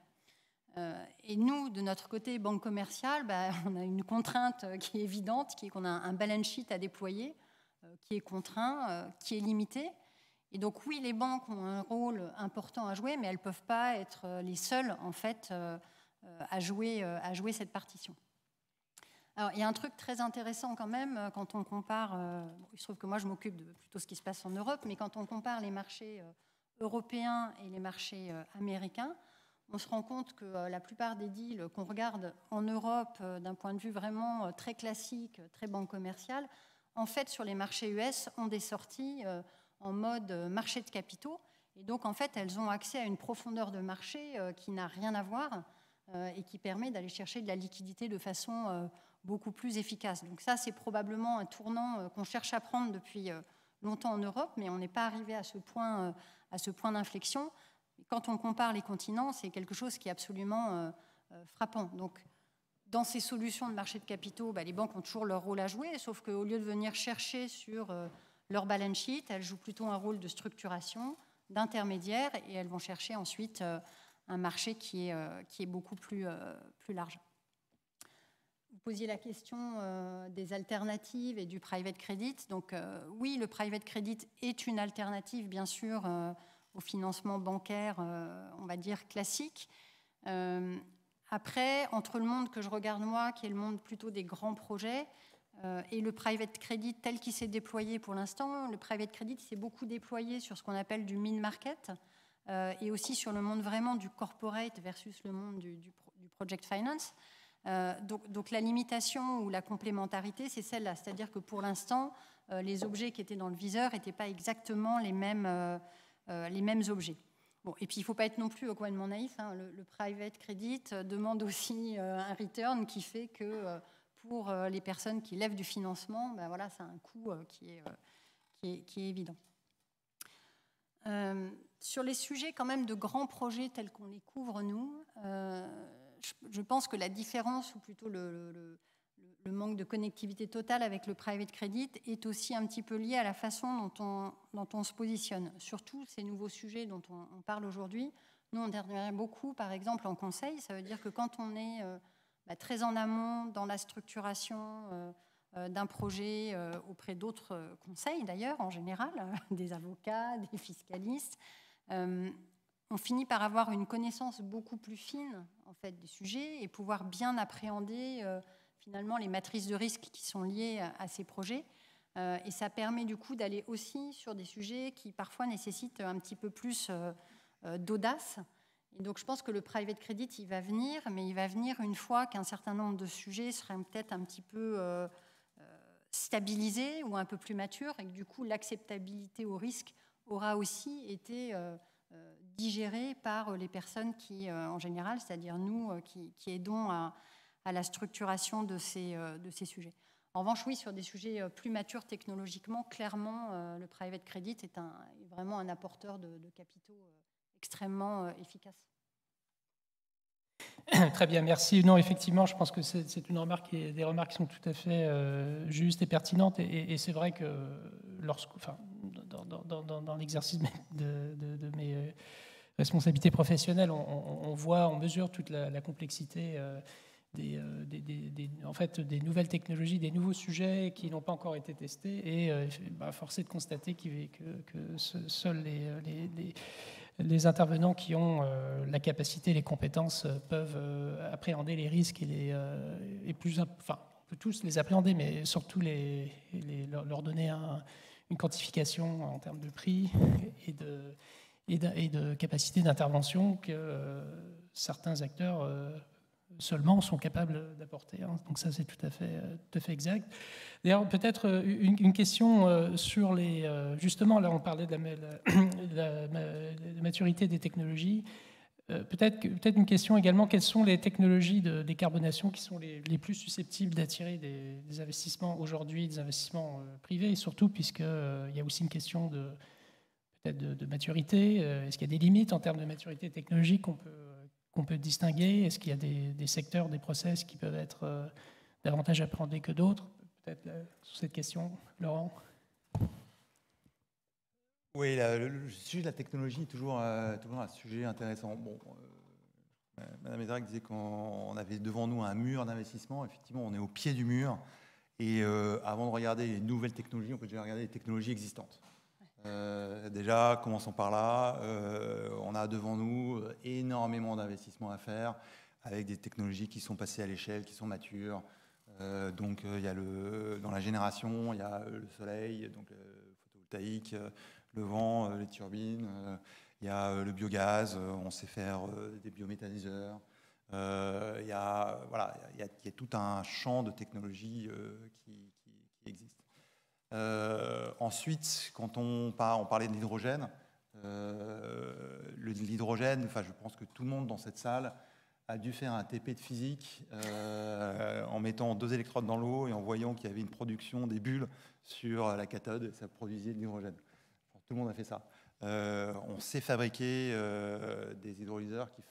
Et nous, de notre côté, banque commerciale, on a une contrainte qui est évidente, qui est qu'on a un balance sheet à déployer, qui est contraint, qui est limité. Et donc oui, les banques ont un rôle important à jouer, mais elles ne peuvent pas être les seules, en fait, à jouer cette partition. Alors, il y a un truc très intéressant quand même quand on compare, il se trouve que moi je m'occupe de plutôt ce qui se passe en Europe, mais quand on compare les marchés européens et les marchés américains, on se rend compte que la plupart des deals qu'on regarde en Europe d'un point de vue vraiment très classique, très banque commerciale, en fait, sur les marchés US, ont des sorties en mode marché de capitaux. Et donc, en fait, elles ont accès à une profondeur de marché qui n'a rien à voir et qui permet d'aller chercher de la liquidité de façon beaucoup plus efficace. Donc ça, c'est probablement un tournant qu'on cherche à prendre depuis longtemps en Europe, mais on n'est pas arrivé à ce point d'inflexion. Quand on compare les continents, c'est quelque chose qui est absolument frappant. Donc, dans ces solutions de marché de capitaux, les banques ont toujours leur rôle à jouer, sauf qu'au lieu de venir chercher sur leur balance sheet, elles jouent plutôt un rôle de structuration, d'intermédiaire, et elles vont chercher ensuite un marché qui est beaucoup plus large. Vous posiez la question des alternatives et du private credit. Donc oui, le private credit est une alternative, bien sûr, au financement bancaire, on va dire, classique. Après, entre le monde que je regarde moi, qui est le monde plutôt des grands projets, et le private credit tel qu'il s'est déployé pour l'instant, le private credit s'est beaucoup déployé sur ce qu'on appelle du mid-market et aussi sur le monde vraiment du corporate versus le monde du project finance. Donc la limitation ou la complémentarité, c'est celle-là. C'est-à-dire que pour l'instant, les objets qui étaient dans le viseur n'étaient pas exactement les mêmes objets. Bon, et puis, il ne faut pas être non plus complètement naïf. Hein. Le private credit demande aussi un return qui fait que pour les personnes qui lèvent du financement, voilà, c'est un coût qui est évident. Sur les sujets quand même de grands projets tels qu'on les couvre, nous, je pense que la différence, ou plutôt le manque de connectivité totale avec le private credit est aussi un petit peu lié à la façon dont on se positionne. Surtout ces nouveaux sujets dont on parle aujourd'hui. Nous, on intervient beaucoup, par exemple, en conseil. Ça veut dire que quand on est très en amont dans la structuration d'un projet auprès d'autres conseils, d'ailleurs, en général, des avocats, des fiscalistes, on finit par avoir une connaissance beaucoup plus fine en fait, des sujets et pouvoir bien appréhender finalement les matrices de risque qui sont liées à ces projets. Et ça permet du coup d'aller aussi sur des sujets qui parfois nécessitent un petit peu plus d'audace. Et donc je pense que le private credit, il va venir, mais il va venir une fois qu'un certain nombre de sujets seraient peut-être un petit peu stabilisés ou un peu plus matures et que du coup l'acceptabilité au risque aura aussi été digérée par les personnes qui, en général, c'est-à-dire nous, qui aidons à la structuration de ces sujets. En revanche, oui, sur des sujets plus matures technologiquement, clairement, le private credit est vraiment un apporteur de capitaux extrêmement efficace. Très bien, merci. Non, effectivement, je pense que c'est des remarques qui sont tout à fait justes et pertinentes. Et c'est vrai que dans l'exercice de mes responsabilités professionnelles, on mesure toute la complexité des nouvelles technologies, des nouveaux sujets qui n'ont pas encore été testés. Et force est de constater que seuls les intervenants qui ont la capacité, les compétences peuvent appréhender les risques et on peut tous les appréhender, mais surtout leur donner une quantification en termes de prix et de capacité d'intervention que certains acteurs seulement sont capables d'apporter. Donc ça, c'est tout à fait exact. D'ailleurs, peut-être une question sur justement, là, on parlait de la maturité des technologies. Peut-être une question également, quelles sont les technologies de décarbonation qui sont les plus susceptibles d'attirer des investissements aujourd'hui, des investissements privés, et surtout puisqu'il y a aussi une question peut-être de maturité. Est-ce qu'il y a des limites en termes de maturité technologique qu'on peut distinguer? Est-ce qu'il y a des secteurs, des process qui peuvent être davantage appréhendés que d'autres? Peut-être sur cette question, Laurent. Oui, le sujet de la technologie est toujours un sujet intéressant. Bon, Madame Mézarek disait qu'on avait devant nous un mur d'investissement. Effectivement, on est au pied du mur. Et avant de regarder les nouvelles technologies, on peut déjà regarder les technologies existantes. Déjà, commençons par là. On a devant nous énormément d'investissements à faire avec des technologies qui sont passées à l'échelle, qui sont matures. Donc, il y a dans la génération, il y a le soleil, donc le photovoltaïque, le vent, les turbines. Il y a le biogaz, on sait faire des biométhaniseurs. Il y a tout un champ de technologies qui existe. Ensuite, quand on parlait de l'hydrogène, l'hydrogène, je pense que tout le monde dans cette salle a dû faire un TP de physique en mettant 2 électrodes dans l'eau et en voyant qu'il y avait une production des bulles sur la cathode, et ça produisait de l'hydrogène. Tout le monde a fait ça. On sait fabriquer des hydrolyseurs qui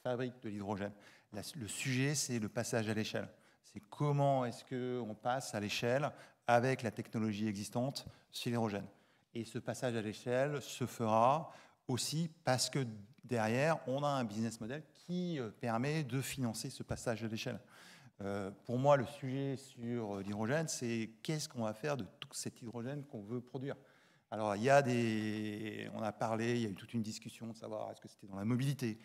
fabriquent de l'hydrogène. Le sujet, c'est le passage à l'échelle. C'est comment est-ce qu'on passe à l'échelle avec la technologie existante sur l'hydrogène. Et ce passage à l'échelle se fera aussi parce que derrière, on a un business model qui permet de financer ce passage à l'échelle. Pour moi, le sujet sur l'hydrogène, c'est qu'est-ce qu'on va faire de tout cet hydrogène qu'on veut produire. Alors, on a parlé, il y a eu toute une discussion de savoir est-ce que c'était dans la mobilité.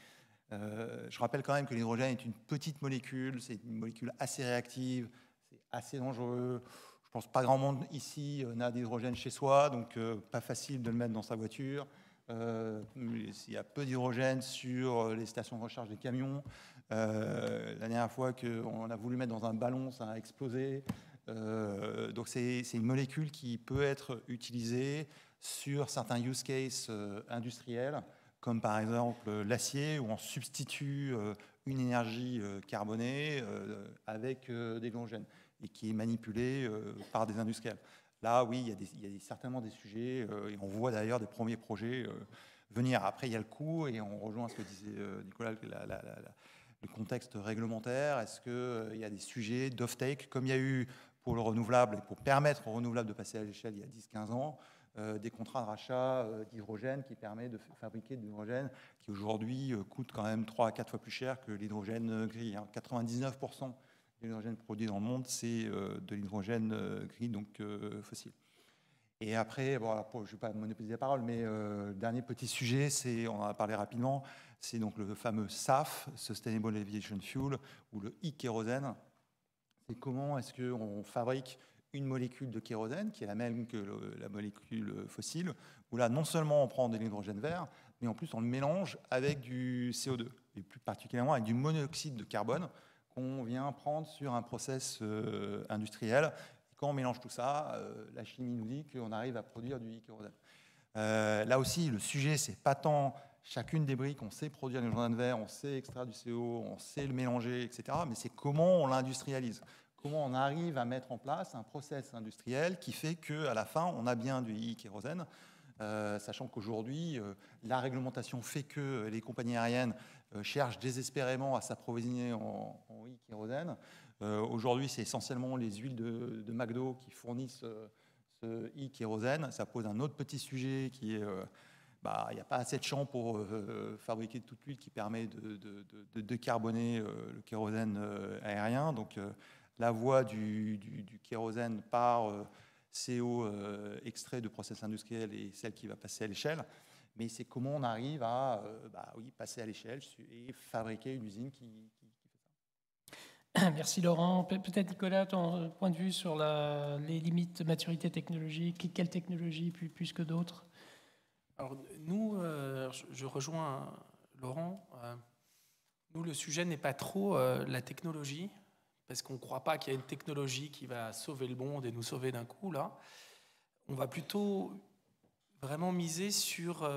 Je rappelle quand même que l'hydrogène est une petite molécule, c'est une molécule assez réactive, c'est assez dangereux. Je pense pas grand monde ici n'a d'hydrogène chez soi, donc pas facile de le mettre dans sa voiture. Il y a peu d'hydrogène sur les stations de recharge des camions. La dernière fois qu'on a voulu mettre dans un ballon, ça a explosé. Donc c'est une molécule qui peut être utilisée sur certains use cases industriels, comme par exemple l'acier, où on substitue une énergie carbonée avec de l'hydrogène, et qui est manipulée par des industriels. Là, oui, il y a certainement des sujets, et on voit d'ailleurs des premiers projets venir. Après, il y a le coût, et on rejoint ce que disait Nicolas, le contexte réglementaire. Est-ce qu'il y a des sujets d'off-take, comme il y a eu pour le renouvelable, et pour permettre au renouvelable de passer à l'échelle il y a 10-15 ans, des contrats de rachat d'hydrogène qui permet de fabriquer de l'hydrogène qui aujourd'hui coûte quand même 3 à 4 fois plus cher que l'hydrogène gris. 99% de l'hydrogène produit dans le monde, c'est de l'hydrogène gris, donc fossile. Et après, bon, je ne vais pas monopoliser la parole, mais le dernier petit sujet, on en a parlé rapidement, c'est donc le fameux SAF, Sustainable Aviation Fuel, ou le e-kérosène. C'est comment est-ce qu'on fabrique une molécule de kérosène qui est la même que la molécule fossile, où là, non seulement on prend de l'hydrogène vert, mais en plus on le mélange avec du CO2, et plus particulièrement avec du monoxyde de carbone qu'on vient prendre sur un process industriel. Et quand on mélange tout ça, la chimie nous dit qu'on arrive à produire du kérosène. Là aussi, le sujet, c'est pas tant chacune des briques, on sait produire du l'hydrogène vert, on sait extraire du CO, on sait le mélanger, etc. Mais c'est comment on l'industrialise. Comment on arrive à mettre en place un process industriel qui fait qu'à la fin, on a bien du e-kérosène, sachant qu'aujourd'hui, la réglementation fait que les compagnies aériennes cherchent désespérément à s'approvisionner en e-kérosène. Aujourd'hui, c'est essentiellement les huiles de McDo qui fournissent ce e-kérosène. Ça pose un autre petit sujet qui est... il n'y a pas assez de champs pour fabriquer toute l'huile qui permet de décarboner le kérosène aérien. Donc, la voie du kérosène par CO extrait de process industriel est celle qui va passer à l'échelle. Mais c'est comment on arrive à passer à l'échelle et fabriquer une usine qui fait ça. Merci Laurent. Peut-être Nicolas, ton point de vue sur les limites de maturité technologique, quelle technologie plus que d'autres? Alors nous, je rejoins Laurent. Nous, le sujet n'est pas trop la technologie, parce qu'on ne croit pas qu'il y a une technologie qui va sauver le monde et nous sauver d'un coup, là. On va plutôt vraiment miser sur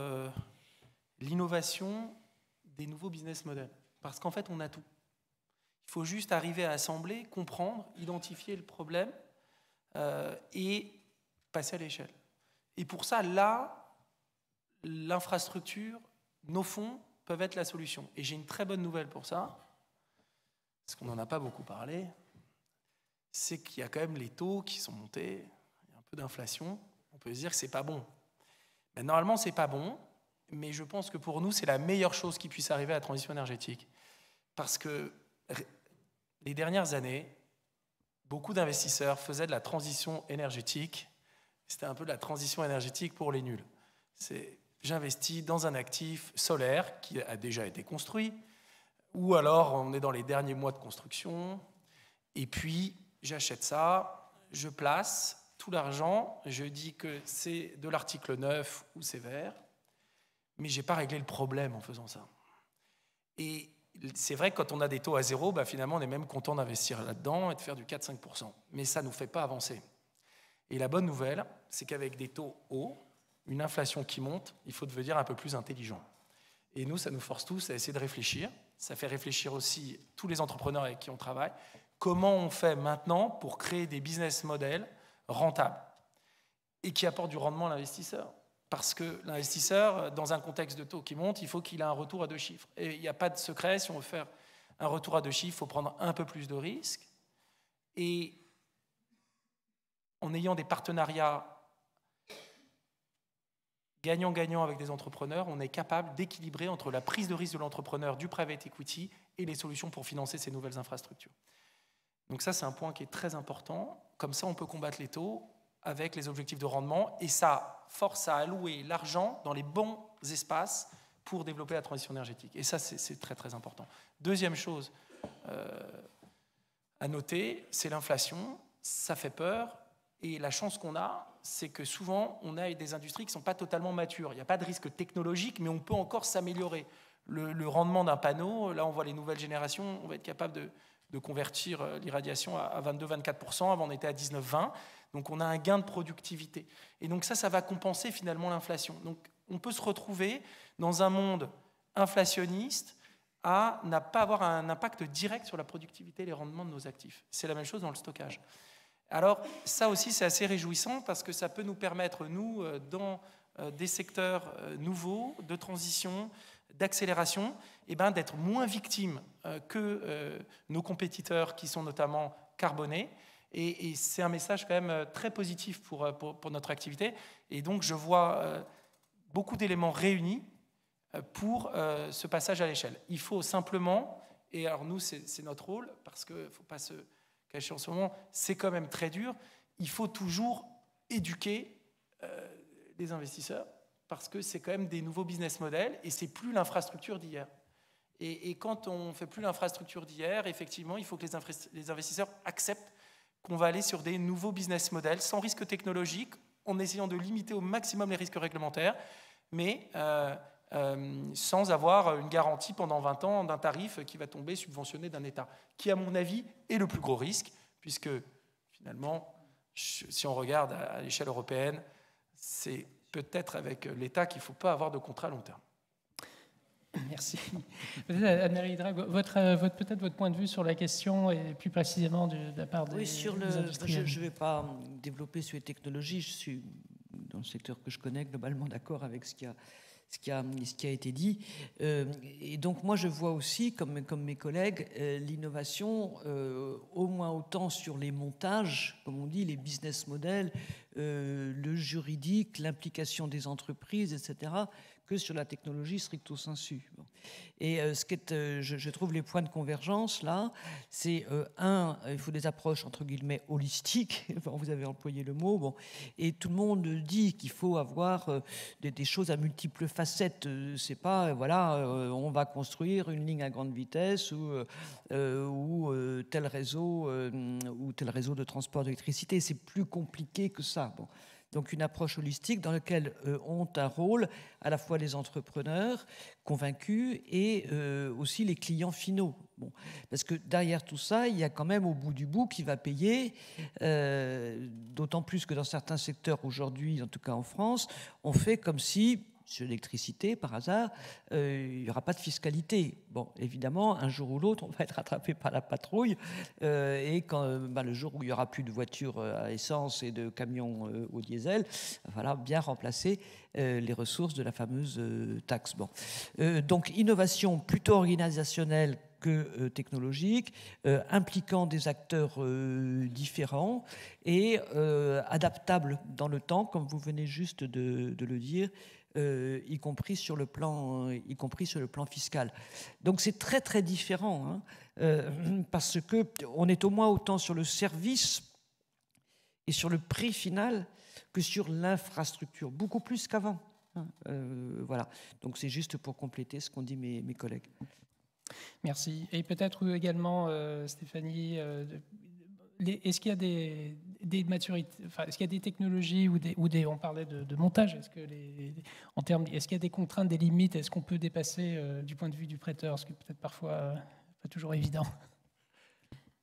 l'innovation des nouveaux business models. Parce qu'en fait, on a tout. Il faut juste arriver à assembler, comprendre, identifier le problème et passer à l'échelle. Et pour ça, là, l'infrastructure, nos fonds peuvent être la solution. Et j'ai une très bonne nouvelle pour ça, parce qu'on n'en a pas beaucoup parlé, c'est qu'il y a quand même les taux qui sont montés, il y a un peu d'inflation, on peut se dire que c'est pas bon. Mais normalement, c'est pas bon, mais je pense que pour nous, c'est la meilleure chose qui puisse arriver à la transition énergétique. Parce que les dernières années, beaucoup d'investisseurs faisaient de la transition énergétique, c'était un peu de la transition énergétique pour les nuls. J'investis dans un actif solaire qui a déjà été construit, ou alors on est dans les derniers mois de construction, et puis j'achète ça, je place tout l'argent, je dis que c'est de l'article 9 ou c'est vert, mais je n'ai pas réglé le problème en faisant ça. Et c'est vrai que quand on a des taux à zéro, finalement, on est même content d'investir là-dedans et de faire du 4-5%. Mais ça ne nous fait pas avancer. Et la bonne nouvelle, c'est qu'avec des taux hauts, une inflation qui monte, il faut devenir un peu plus intelligent. Et nous, ça nous force tous à essayer de réfléchir. Ça fait réfléchir aussi tous les entrepreneurs avec qui on travaille. Comment on fait maintenant pour créer des business models rentables et qui apportent du rendement à l'investisseur? Parce que l'investisseur, dans un contexte de taux qui monte, il faut qu'il ait un retour à 2 chiffres. Et il n'y a pas de secret, si on veut faire un retour à 2 chiffres, il faut prendre un peu plus de risques. Et en ayant des partenariats gagnant-gagnant avec des entrepreneurs, on est capable d'équilibrer entre la prise de risque de l'entrepreneur, du private equity et les solutions pour financer ces nouvelles infrastructures. Donc ça, c'est un point qui est très important. Comme ça, on peut combattre les taux avec les objectifs de rendement et ça force à allouer l'argent dans les bons espaces pour développer la transition énergétique. Et ça, c'est très, très important. Deuxième chose à noter, c'est l'inflation. Ça fait peur. Et la chance qu'on a, c'est que souvent, on a des industries qui ne sont pas totalement matures. Il n'y a pas de risque technologique, mais on peut encore s'améliorer. Le rendement d'un panneau, là, on voit les nouvelles générations, on va être capable de convertir l'irradiation à 22-24%. Avant, on était à 19-20%. Donc, on a un gain de productivité. Et donc, ça va compenser finalement l'inflation. Donc, on peut se retrouver dans un monde inflationniste à ne pas avoir un impact direct sur la productivité et les rendements de nos actifs. C'est la même chose dans le stockage. Alors, ça aussi, c'est assez réjouissant parce que ça peut nous permettre, nous, dans des secteurs nouveaux, de transition, d'accélération, d'être moins victimes que nos compétiteurs qui sont notamment carbonés. Et c'est un message quand même très positif pour notre activité. Et donc, je vois beaucoup d'éléments réunis pour ce passage à l'échelle. Il faut simplement, et alors nous, c'est notre rôle, parce qu'il ne faut pas se caché en ce moment, c'est quand même très dur. Il faut toujours éduquer les investisseurs parce que c'est quand même des nouveaux business models et c'est plus l'infrastructure d'hier. Et quand on fait plus l'infrastructure d'hier, effectivement, il faut que les investisseurs acceptent qu'on va aller sur des nouveaux business models sans risque technologique, en essayant de limiter au maximum les risques réglementaires, mais sans avoir une garantie pendant 20 ans d'un tarif qui va tomber subventionné d'un État, qui, à mon avis, est le plus gros risque, puisque, finalement, si on regarde à l'échelle européenne, c'est peut-être avec l'État qu'il ne faut pas avoir de contrat à long terme. Merci. Anne-Marie Hydra, peut-être votre point de vue sur la question, et plus précisément de la part des industriels. Je ne vais pas développer sur les technologies, je suis dans le secteur que je connais globalement d'accord avec ce qui a été dit. Et donc moi je vois aussi, comme mes collègues, l'innovation au moins autant sur les montages, comme on dit, les business models, le juridique, l'implication des entreprises, etc., que sur la technologie stricto sensu. Bon. Et ce qui est, je trouve les points de convergence là, c'est il faut des approches entre guillemets holistiques, enfin, vous avez employé le mot, bon, et tout le monde dit qu'il faut avoir des choses à multiples facettes. C'est pas on va construire une ligne à grande vitesse ou tel réseau de transport d'électricité. C'est plus compliqué que ça. Bon. Donc une approche holistique dans laquelle ont un rôle à la fois les entrepreneurs convaincus et aussi les clients finaux. Bon. Parce que derrière tout ça, il y a quand même au bout du bout qui va payer, d'autant plus que dans certains secteurs aujourd'hui, en tout cas en France, on fait comme si, sur l'électricité, par hasard, il n'y aura pas de fiscalité. Bon, évidemment, un jour ou l'autre, on va être rattrapé par la patrouille. Et quand, le jour où il n'y aura plus de voitures à essence et de camions au diesel, il va falloir bien remplacer les ressources de la fameuse taxe. Bon. Donc, innovation plutôt organisationnelle que technologique, impliquant des acteurs différents et adaptable dans le temps, comme vous venez juste de le dire, y compris sur le plan fiscal. Donc c'est très très différent, parce que on est au moins autant sur le service et sur le prix final que sur l'infrastructure, beaucoup plus qu'avant. Voilà. Donc c'est juste pour compléter ce qu'ont dit mes collègues. Merci. Et peut-être également, Stéphanie, est-ce qu'il y a des maturités, enfin, est-ce qu'il y a des technologies ou on parlait de montage, est-ce qu'il y a des contraintes, des limites, est-ce qu'on peut dépasser du point de vue du prêteur, ce qui est peut-être parfois pas toujours évident?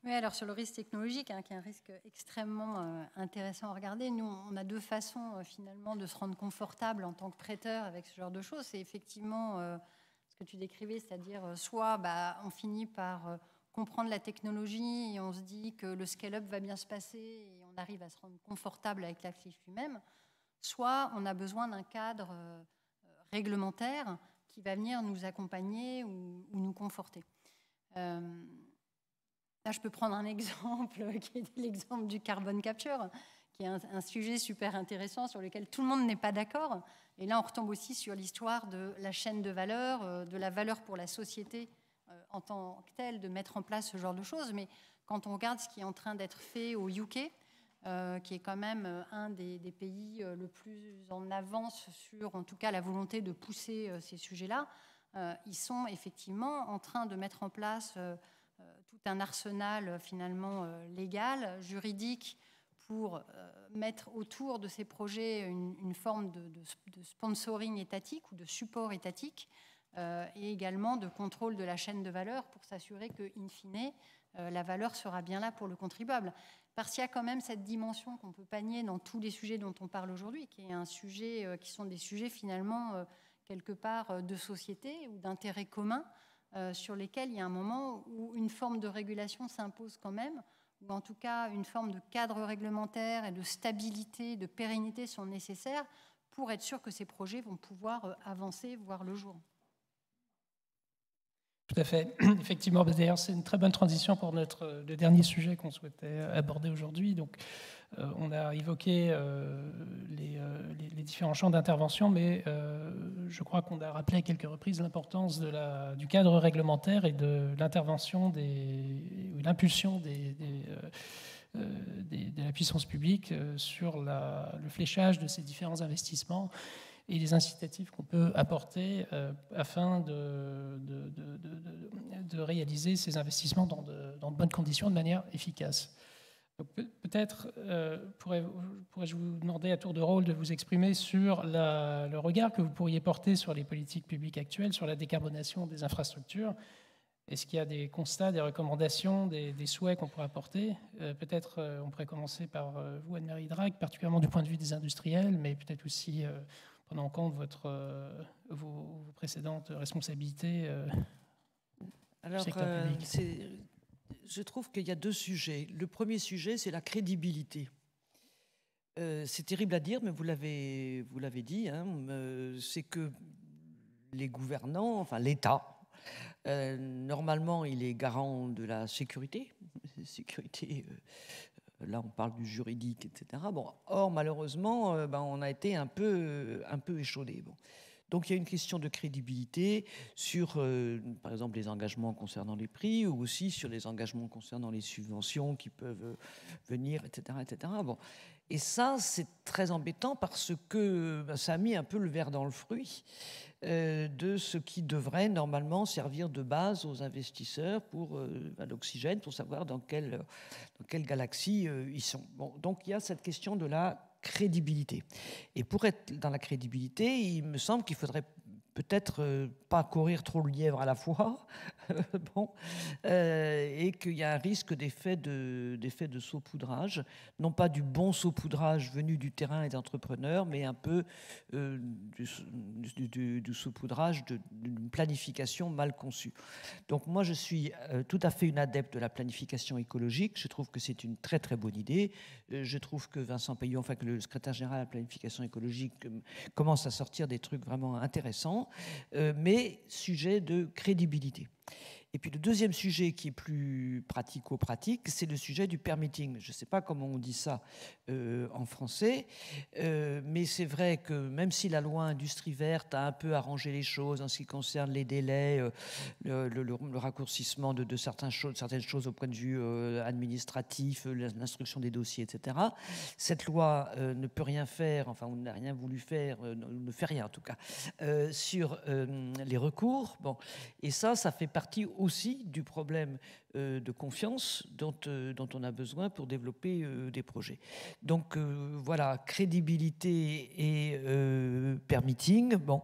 Oui, alors sur le risque technologique, qui est un risque extrêmement intéressant à regarder, nous, on a deux façons finalement de se rendre confortable en tant que prêteur avec ce genre de choses. C'est effectivement ce que tu décrivais, c'est-à-dire soit on finit par comprendre la technologie et on se dit que le scale-up va bien se passer et on arrive à se rendre confortable avec l'actif lui-même, soit on a besoin d'un cadre réglementaire qui va venir nous accompagner ou nous conforter. Là, je peux prendre un exemple qui est l'exemple du carbon capture, qui est un sujet super intéressant sur lequel tout le monde n'est pas d'accord. Et là, on retombe aussi sur l'histoire de la chaîne de valeur, de la valeur pour la société en tant que telle, de mettre en place ce genre de choses. Mais quand on regarde ce qui est en train d'être fait au UK, qui est quand même un des pays le plus en avance sur, en tout cas, la volonté de pousser ces sujets-là, ils sont effectivement en train de mettre en place tout un arsenal finalement légal, juridique, pour mettre autour de ces projets une forme de sponsoring étatique ou de support étatique, et également de contrôle de la chaîne de valeur pour s'assurer que, in fine, la valeur sera bien là pour le contribuable. Parce qu'il y a quand même cette dimension qu'on peut pas nier dans tous les sujets dont on parle aujourd'hui, qui sont des sujets finalement quelque part de société ou d'intérêt commun, sur lesquels il y a un moment où une forme de régulation s'impose quand même, ou en tout cas une forme de cadre réglementaire et de stabilité, de pérennité sont nécessaires pour être sûr que ces projets vont pouvoir avancer, voir le jour. Tout à fait. Effectivement, d'ailleurs, c'est une très bonne transition pour le dernier sujet qu'on souhaitait aborder aujourd'hui. Donc, on a évoqué les différents champs d'intervention, mais je crois qu'on a rappelé à quelques reprises l'importance du cadre réglementaire et de l'intervention ou l'impulsion de la puissance publique sur le fléchage de ces différents investissements et les incitatifs qu'on peut apporter afin de réaliser ces investissements dans de bonnes conditions, de manière efficace. Donc, peut-être pourrais-je vous demander à tour de rôle de vous exprimer sur le regard que vous pourriez porter sur les politiques publiques actuelles, sur la décarbonation des infrastructures. Est-ce qu'il y a des constats, des recommandations, des souhaits qu'on pourrait apporter? Peut-être on pourrait commencer par vous, Anne-Marie Drac, particulièrement du point de vue des industriels, mais peut-être aussi prenant en compte vos précédentes responsabilités. Alors, je trouve qu'il y a deux sujets. Le premier sujet, c'est la crédibilité. C'est terrible à dire, mais vous l'avez dit, c'est que les gouvernants, enfin l'État, normalement, il est garant de la sécurité. Là, on parle du juridique, etc. Bon, or, malheureusement, on a été un peu échaudé. Bon. Donc, il y a une question de crédibilité sur, par exemple, les engagements concernant les prix ou aussi sur les engagements concernant les subventions qui peuvent venir, etc. etc. Bon. Et ça, c'est très embêtant parce que ça a mis un peu le ver dans le fruit de ce qui devrait normalement servir de base aux investisseurs pour l'oxygène, pour savoir dans quelle galaxie ils sont. Bon, donc, il y a cette question de la crédibilité. Et pour être dans la crédibilité, il me semble qu'il faudrait peut-être pas courir trop le lièvre à la fois, et qu'il y a un risque d'effet de saupoudrage, non pas du bon saupoudrage venu du terrain et des entrepreneurs, mais un peu du saupoudrage d'une planification mal conçue. Donc moi, je suis tout à fait une adepte de la planification écologique. Je trouve que c'est une très très bonne idée. Je trouve que Vincent Payon, que le secrétaire général de la planification écologique, commence à sortir des trucs vraiment intéressants. Mais sujet de crédibilité. Et puis le deuxième sujet qui est plus pratico-pratique, c'est le sujet du permitting. Je ne sais pas comment on dit ça en français, mais c'est vrai que même si la loi Industrie verte a un peu arrangé les choses en ce qui concerne les délais, le raccourcissement de certaines choses au point de vue administratif, l'instruction des dossiers, etc., cette loi ne peut rien faire, enfin on n'a rien voulu faire, ne fait rien en tout cas, sur les recours. Bon. Et ça fait partie aussi du problème de confiance dont on a besoin pour développer des projets. Donc voilà, crédibilité et permitting. Bon,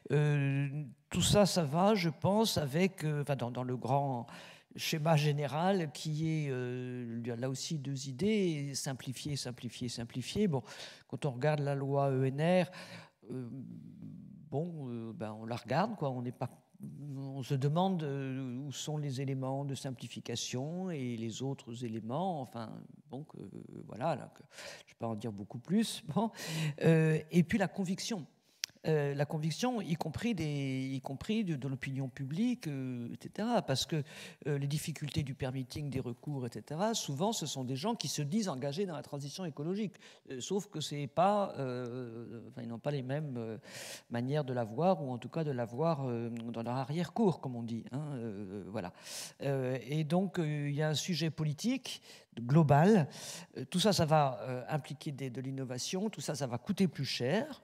tout ça, ça va, je pense, avec dans le grand schéma général qui est là aussi 2 idées: simplifier, simplifier, simplifier. Bon, quand on regarde la loi ENR, on la regarde, quoi. On se demande où sont les éléments de simplification et les autres éléments. Enfin, voilà, là, je ne vais pas en dire beaucoup plus. Bon. Et puis la conviction. Y compris de l'opinion publique, etc. Parce que les difficultés du permitting, des recours, etc., souvent, ce sont des gens qui se disent engagés dans la transition écologique. Sauf que c'est pas, ils n'ont pas les mêmes manières de la voir, ou en tout cas de la voir dans leur arrière-cour, comme on dit. Voilà. Et donc, il y a un sujet politique global. Tout ça, ça va impliquer de l'innovation. Tout ça, ça va coûter plus cher.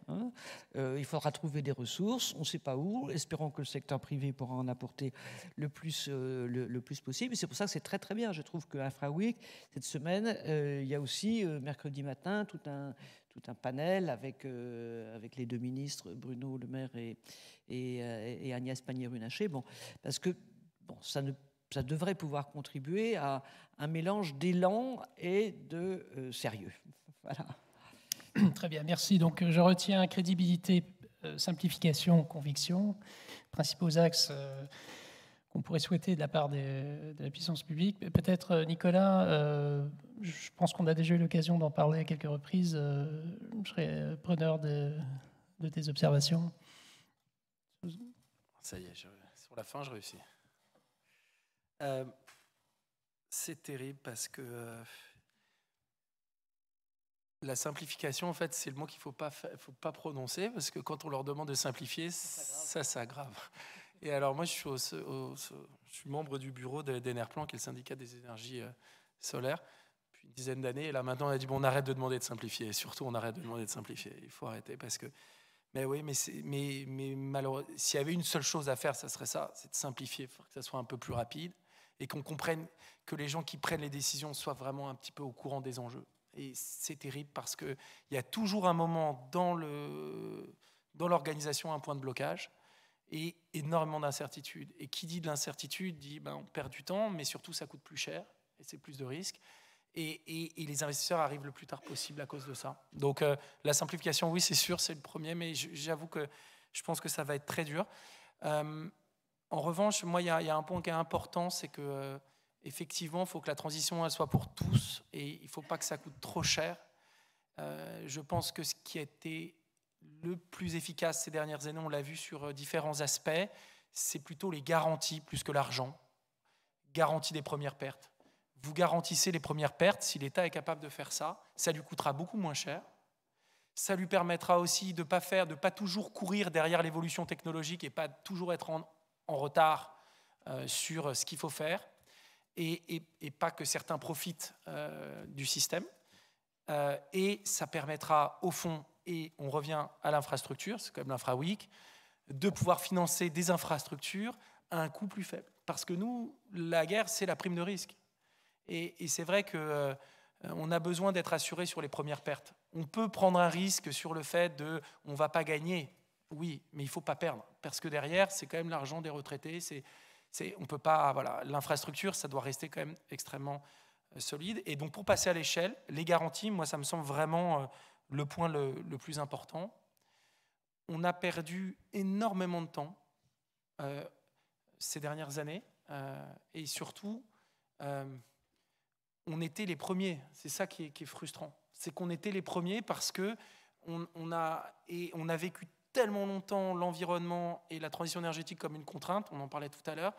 Il faudra trouver des ressources. On ne sait pas où. Espérons que le secteur privé pourra en apporter le plus possible. Et c'est pour ça que c'est très, très bien. Je trouve que Infra Week, cette semaine, il y a aussi, mercredi matin, tout un panel avec les 2 ministres, Bruno Le Maire et Agnès Pannier-Runacher. Bon, parce que ça devrait pouvoir contribuer à un mélange d'élan et de sérieux. Voilà. Très bien, merci. Donc, je retiens crédibilité, simplification, conviction, principaux axes qu'on pourrait souhaiter de la part de la puissance publique. Peut-être, Nicolas, je pense qu'on a déjà eu l'occasion d'en parler à quelques reprises. Je serais preneur de tes observations. Ça y est, sur la fin, je réussis. C'est terrible parce que la simplification, en fait, c'est le mot qu'il faut pas prononcer, parce que quand on leur demande de simplifier, ça s'aggrave. Et alors moi, je suis membre du bureau d'Enerplan, qui est le syndicat des énergies solaires, depuis une dizaine d'années. Et là, maintenant, on a dit, on arrête de demander de simplifier. Et surtout, on arrête de demander de simplifier. Il faut arrêter, parce que... Mais oui, mais malheureusement, s'il y avait une seule chose à faire, ça serait ça, c'est de simplifier. Il faut que ça soit un peu plus rapide et qu'on comprenne que les gens qui prennent les décisions soient vraiment un petit peu au courant des enjeux. Et c'est terrible parce qu'il y a toujours un moment dans l'organisation, un point de blocage et énormément d'incertitudes. Et qui dit de l'incertitude dit on perd du temps, mais surtout ça coûte plus cher et c'est plus de risques. Et les investisseurs arrivent le plus tard possible à cause de ça. Donc la simplification, oui, c'est sûr, c'est le premier, mais j'avoue que je pense que ça va être très dur. En revanche, moi, il y a un point qui est important, c'est que effectivement, il faut que la transition elle soit pour tous et il ne faut pas que ça coûte trop cher. Je pense que ce qui a été le plus efficace ces dernières années, on l'a vu sur différents aspects, c'est plutôt les garanties plus que l'argent. Garantie des premières pertes. Vous garantissez les premières pertes, si l'État est capable de faire ça, ça lui coûtera beaucoup moins cher. Ça lui permettra aussi de ne pas toujours courir derrière l'évolution technologique et pas toujours être en retard sur ce qu'il faut faire et pas que certains profitent du système. Et ça permettra au fond, et on revient à l'infrastructure, c'est comme l'Infra Week, de pouvoir financer des infrastructures à un coût plus faible. Parce que nous, la guerre, c'est la prime de risque. Et c'est vrai qu'on a besoin d'être assuré sur les premières pertes. On peut prendre un risque sur le fait on ne va pas gagner, oui, mais il ne faut pas perdre. Parce que derrière, c'est quand même l'argent des retraités. On peut pas, voilà, l'infrastructure, ça doit rester quand même extrêmement solide. Et donc, pour passer à l'échelle, les garanties, moi, ça me semble vraiment le point le plus important. On a perdu énormément de temps ces dernières années. Et surtout... on était les premiers, c'est ça qui est frustrant. C'est qu'on était les premiers parce qu'on a vécu tellement longtemps l'environnement et la transition énergétique comme une contrainte, on en parlait tout à l'heure,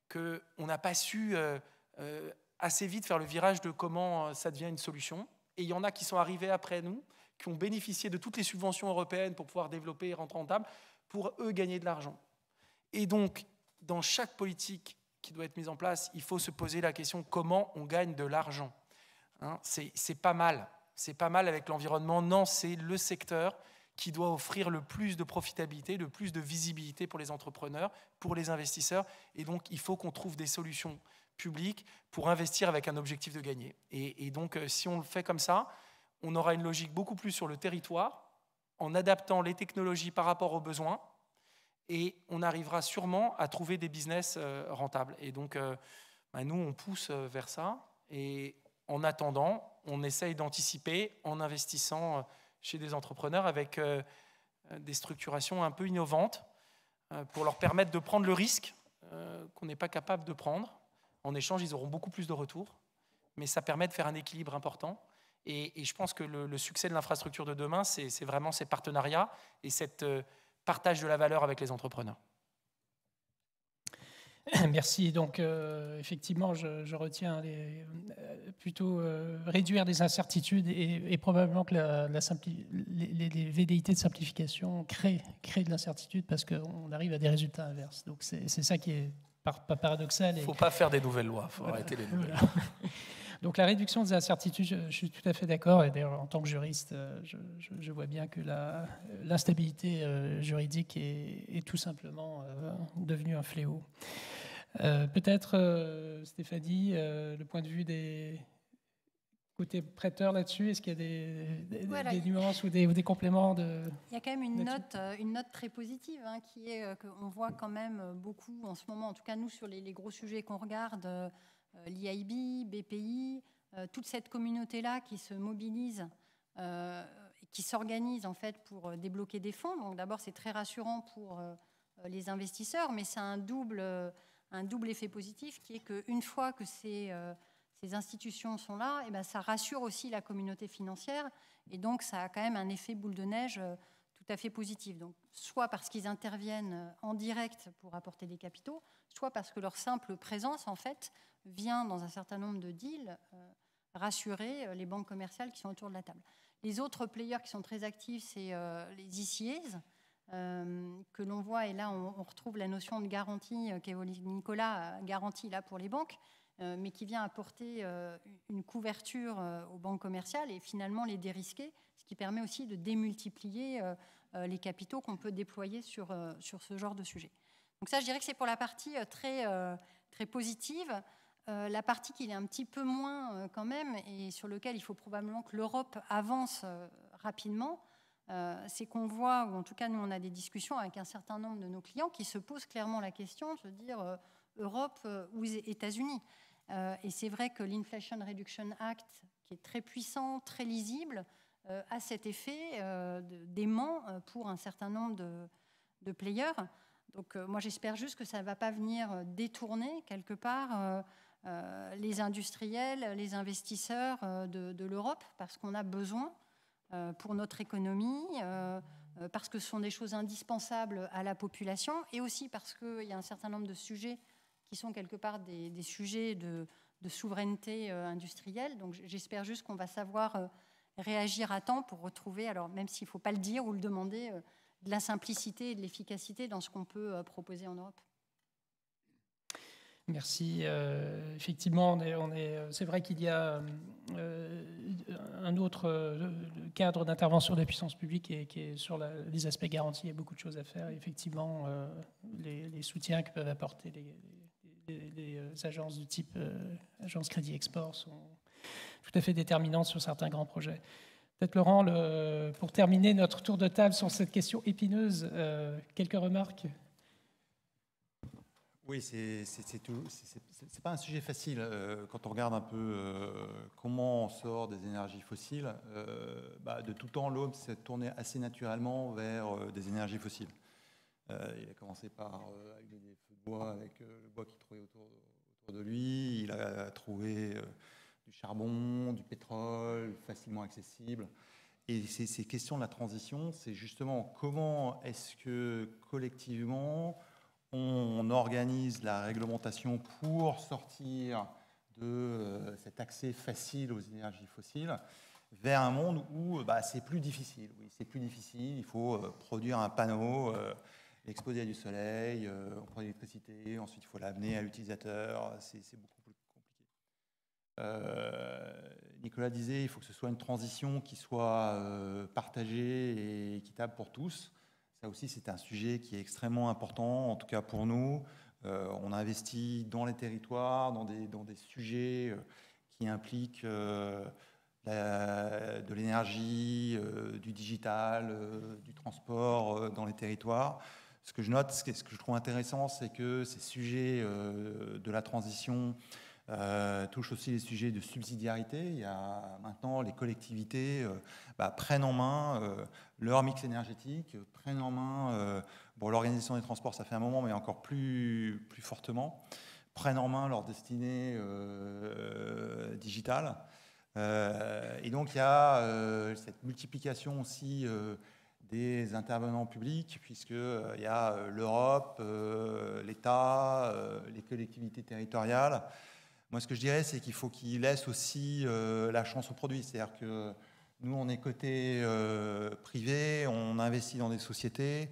qu'on n'a pas su assez vite faire le virage de comment ça devient une solution. Et il y en a qui sont arrivés après nous, qui ont bénéficié de toutes les subventions européennes pour pouvoir développer et rentrer en table, pour eux gagner de l'argent. Et donc, dans chaque politique qui doit être mise en place, il faut se poser la question comment on gagne de l'argent. C'est pas mal. C'est pas mal avec l'environnement. Non, c'est le secteur qui doit offrir le plus de profitabilité, le plus de visibilité pour les entrepreneurs, pour les investisseurs. Et donc, il faut qu'on trouve des solutions publiques pour investir avec un objectif de gagner. Et donc, si on le fait comme ça, on aura une logique beaucoup plus sur le territoire, en adaptant les technologies par rapport aux besoins, et on arrivera sûrement à trouver des business rentables. Et donc, nous, on pousse vers ça. Et en attendant, on essaye d'anticiper en investissant chez des entrepreneurs avec des structurations un peu innovantes pour leur permettre de prendre le risque qu'on n'est pas capable de prendre. En échange, ils auront beaucoup plus de retours, mais ça permet de faire un équilibre important. Et je pense que le succès de l'infrastructure de demain, c'est vraiment ces partenariats et cette partage de la valeur avec les entrepreneurs. Merci. Donc, effectivement, je retiens plutôt réduire des incertitudes et probablement que les velléités de simplification créent de l'incertitude parce qu'on arrive à des résultats inverses. Donc, c'est ça qui est pas paradoxal. Il ne faut pas faire des nouvelles lois, il faut arrêter les nouvelles lois. Donc la réduction des incertitudes, je suis tout à fait d'accord. Et d'ailleurs, en tant que juriste, je vois bien que l'instabilité juridique est tout simplement devenue un fléau. Peut-être, Stéphanie, le point de vue des côtés prêteurs là-dessus, est-ce qu'il y a des nuances ou des compléments de... Il y a quand même une note très positive qui est qu'on voit quand même beaucoup en ce moment, en tout cas nous sur les gros sujets qu'on regarde, l'IIB, BPI, toute cette communauté-là qui se mobilise, qui s'organise en fait pour débloquer des fonds. Donc d'abord, c'est très rassurant pour les investisseurs, mais c'est un double effet positif qui est qu'une fois que ces institutions sont là, et ben, ça rassure aussi la communauté financière et donc ça a quand même un effet boule de neige tout à fait positif. Donc, soit parce qu'ils interviennent en direct pour apporter des capitaux, soit parce que leur simple présence en fait vient dans un certain nombre de deals rassurer les banques commerciales qui sont autour de la table. Les autres players qui sont très actifs, c'est les ECAs que l'on voit, et là on retrouve la notion de garantie qu'évoque Nicolas, garantie là pour les banques, mais qui vient apporter une couverture aux banques commerciales et finalement les dérisquer, ce qui permet aussi de démultiplier les capitaux qu'on peut déployer sur ce genre de sujet. Donc ça, je dirais que c'est pour la partie très positive. La partie qui est un petit peu moins quand même, et sur lequel il faut probablement que l'Europe avance rapidement, c'est qu'on voit, ou en tout cas nous on a des discussions avec un certain nombre de nos clients qui se posent clairement la question de dire Europe ou États-Unis. Et c'est vrai que l'Inflation Reduction Act, qui est très puissant, très lisible, a cet effet d'aimant pour un certain nombre de players. Donc moi j'espère juste que ça ne va pas venir détourner quelque part les industriels, les investisseurs de l'Europe, parce qu'on a besoin pour notre économie, parce que ce sont des choses indispensables à la population, et aussi parce qu'il y a un certain nombre de sujets qui sont quelque part des sujets de souveraineté industrielle. Donc j'espère juste qu'on va savoir réagir à temps pour retrouver, alors même s'il ne faut pas le dire ou le demander, de la simplicité et de l'efficacité dans ce qu'on peut proposer en Europe. Merci. Effectivement, c'est vrai qu'il y a un autre cadre d'intervention de la puissance publique qui est sur les aspects garantis. Il y a beaucoup de choses à faire. Et effectivement, les soutiens que peuvent apporter les agences du type Agence Crédit Export sont tout à fait déterminantes sur certains grands projets. Peut-être Laurent, pour terminer notre tour de table sur cette question épineuse, quelques remarques? Oui, c'est pas un sujet facile. Quand on regarde un peu comment on sort des énergies fossiles, de tout temps, l'homme s'est tourné assez naturellement vers des énergies fossiles. Il a commencé par allumer des feux de bois avec le bois qu'il trouvait autour de lui. Il a trouvé du charbon, du pétrole, facilement accessible. Et ces questions de la transition, c'est justement comment est-ce que collectivement on organise la réglementation pour sortir de cet accès facile aux énergies fossiles vers un monde où c'est plus difficile. Oui, c'est plus difficile. Il faut produire un panneau, l'exposer à du soleil, on prend l'électricité, ensuite il faut l'amener à l'utilisateur. C'est beaucoup plus compliqué. Nicolas disait il faut que ce soit une transition qui soit partagée et équitable pour tous. Ça aussi, c'est un sujet qui est extrêmement important, en tout cas pour nous. On investit dans les territoires, dans des sujets qui impliquent de l'énergie, du digital, du transport dans les territoires. Ce que je note, ce que je trouve intéressant, c'est que ces sujets de la transition touchent aussi les sujets de subsidiarité. Il y a maintenant les collectivités prennent en main leur mix énergétique, prennent en main l'organisation des transports, ça fait un moment, mais encore plus fortement, prennent en main leur destinée digitale. Et donc il y a cette multiplication aussi des intervenants publics, puisqu'il y a l'Europe, l'État, les collectivités territoriales. Moi, ce que je dirais, c'est qu'il faut qu'ils laissent aussi la chance au produit. C'est-à-dire que nous, on est côté privé, on investit dans des sociétés.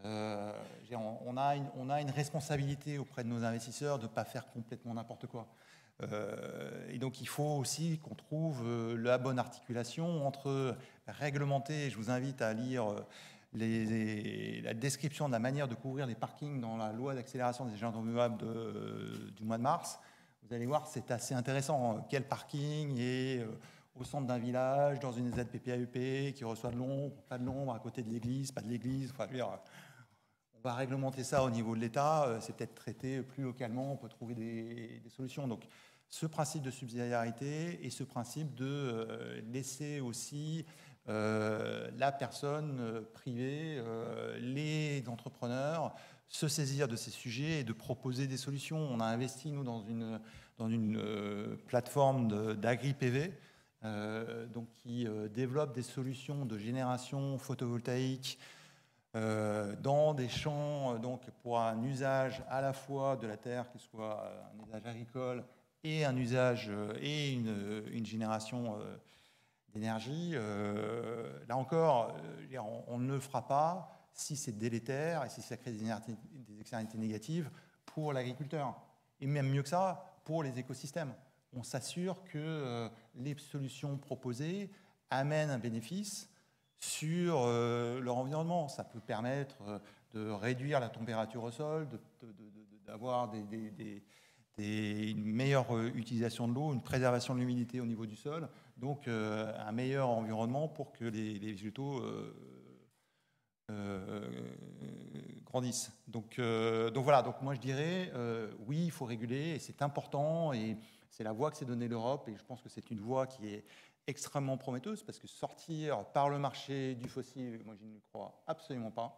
On a une responsabilité auprès de nos investisseurs de ne pas faire complètement n'importe quoi. Et donc, il faut aussi qu'on trouve la bonne articulation entre réglementer, je vous invite à lire la description de la manière de couvrir les parkings dans la loi d'accélération des énergies renouvelables du mois de mars. Vous allez voir, c'est assez intéressant. Quel parking est au centre d'un village, dans une ZPPAEP, qui reçoit de l'ombre, pas de l'ombre, à côté de l'église, pas de l'église. Enfin, je veux dire, on va réglementer ça au niveau de l'État. C'est peut-être traité plus localement, on peut trouver des solutions. Donc, ce principe de subsidiarité et ce principe de laisser aussi la personne privée, les entrepreneurs, se saisir de ces sujets et de proposer des solutions. On a investi, nous, dans une plateforme d'agri-PV qui développe des solutions de génération photovoltaïque dans des champs pour un usage à la fois de la terre, qui soit un usage agricole, et un usage et une génération d'énergie. Là encore, on ne le fera pas si c'est délétère et si ça crée des externalités négatives pour l'agriculteur. Et même mieux que ça, pour les écosystèmes. On s'assure que les solutions proposées amènent un bénéfice sur leur environnement. Ça peut permettre de réduire la température au sol, d'avoir une meilleure utilisation de l'eau, une préservation de l'humidité au niveau du sol, donc un meilleur environnement pour que les végétaux grandissent. Donc voilà, donc moi je dirais oui, il faut réguler et c'est important et c'est la voie que s'est donnée l'Europe et je pense que c'est une voie qui est extrêmement prometteuse parce que sortir par le marché du fossile, moi je ne crois absolument pas.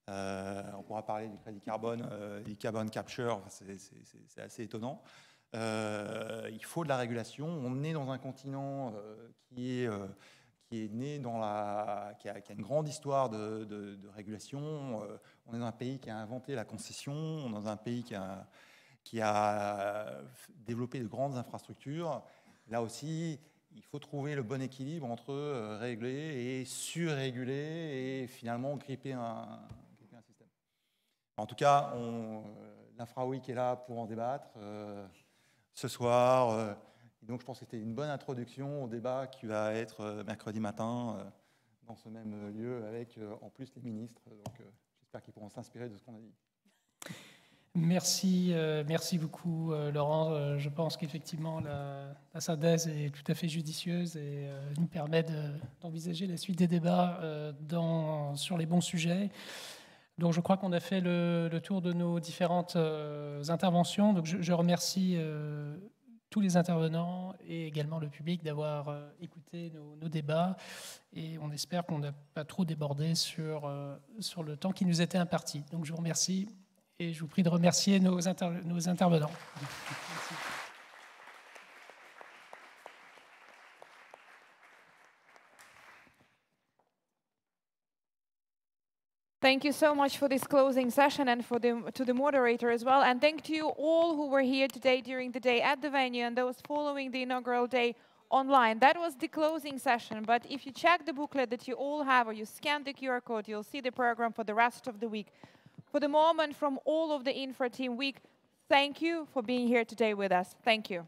On pourra parler du crédit carbone, du carbon capture, c'est assez étonnant. Il faut de la régulation. On est dans un continent qui est né qui a une grande histoire de régulation. On est dans un pays qui a inventé la concession. On est dans un pays qui a développé de grandes infrastructures. Là aussi, il faut trouver le bon équilibre entre régler et surréguler et finalement gripper un système. En tout cas, l'Infra Week est là pour en débattre ce soir. Donc je pense que c'était une bonne introduction au débat qui va être mercredi matin dans ce même lieu avec en plus les ministres. Donc j'espère qu'ils pourront s'inspirer de ce qu'on a dit. Merci beaucoup Laurent. Je pense qu'effectivement la synthèse est tout à fait judicieuse et nous permet d'envisager la suite des débats sur les bons sujets. Donc je crois qu'on a fait le tour de nos différentes interventions. Donc je remercie tous les intervenants et également le public d'avoir écouté nos débats et on espère qu'on n'a pas trop débordé sur le temps qui nous était imparti. Donc je vous remercie. Et je vous prie de remercier nos intervenants. Merci. Thank you so much for this closing session and to the moderator as well. And thank to you all who were here today during the day at the venue and those following the inaugural day online. That was the closing session. But if you check the booklet that you all have or you scan the QR code, you'll see the program for the rest of the week. For the moment, from all of the Infra team week, thank you for being here today with us. Thank you.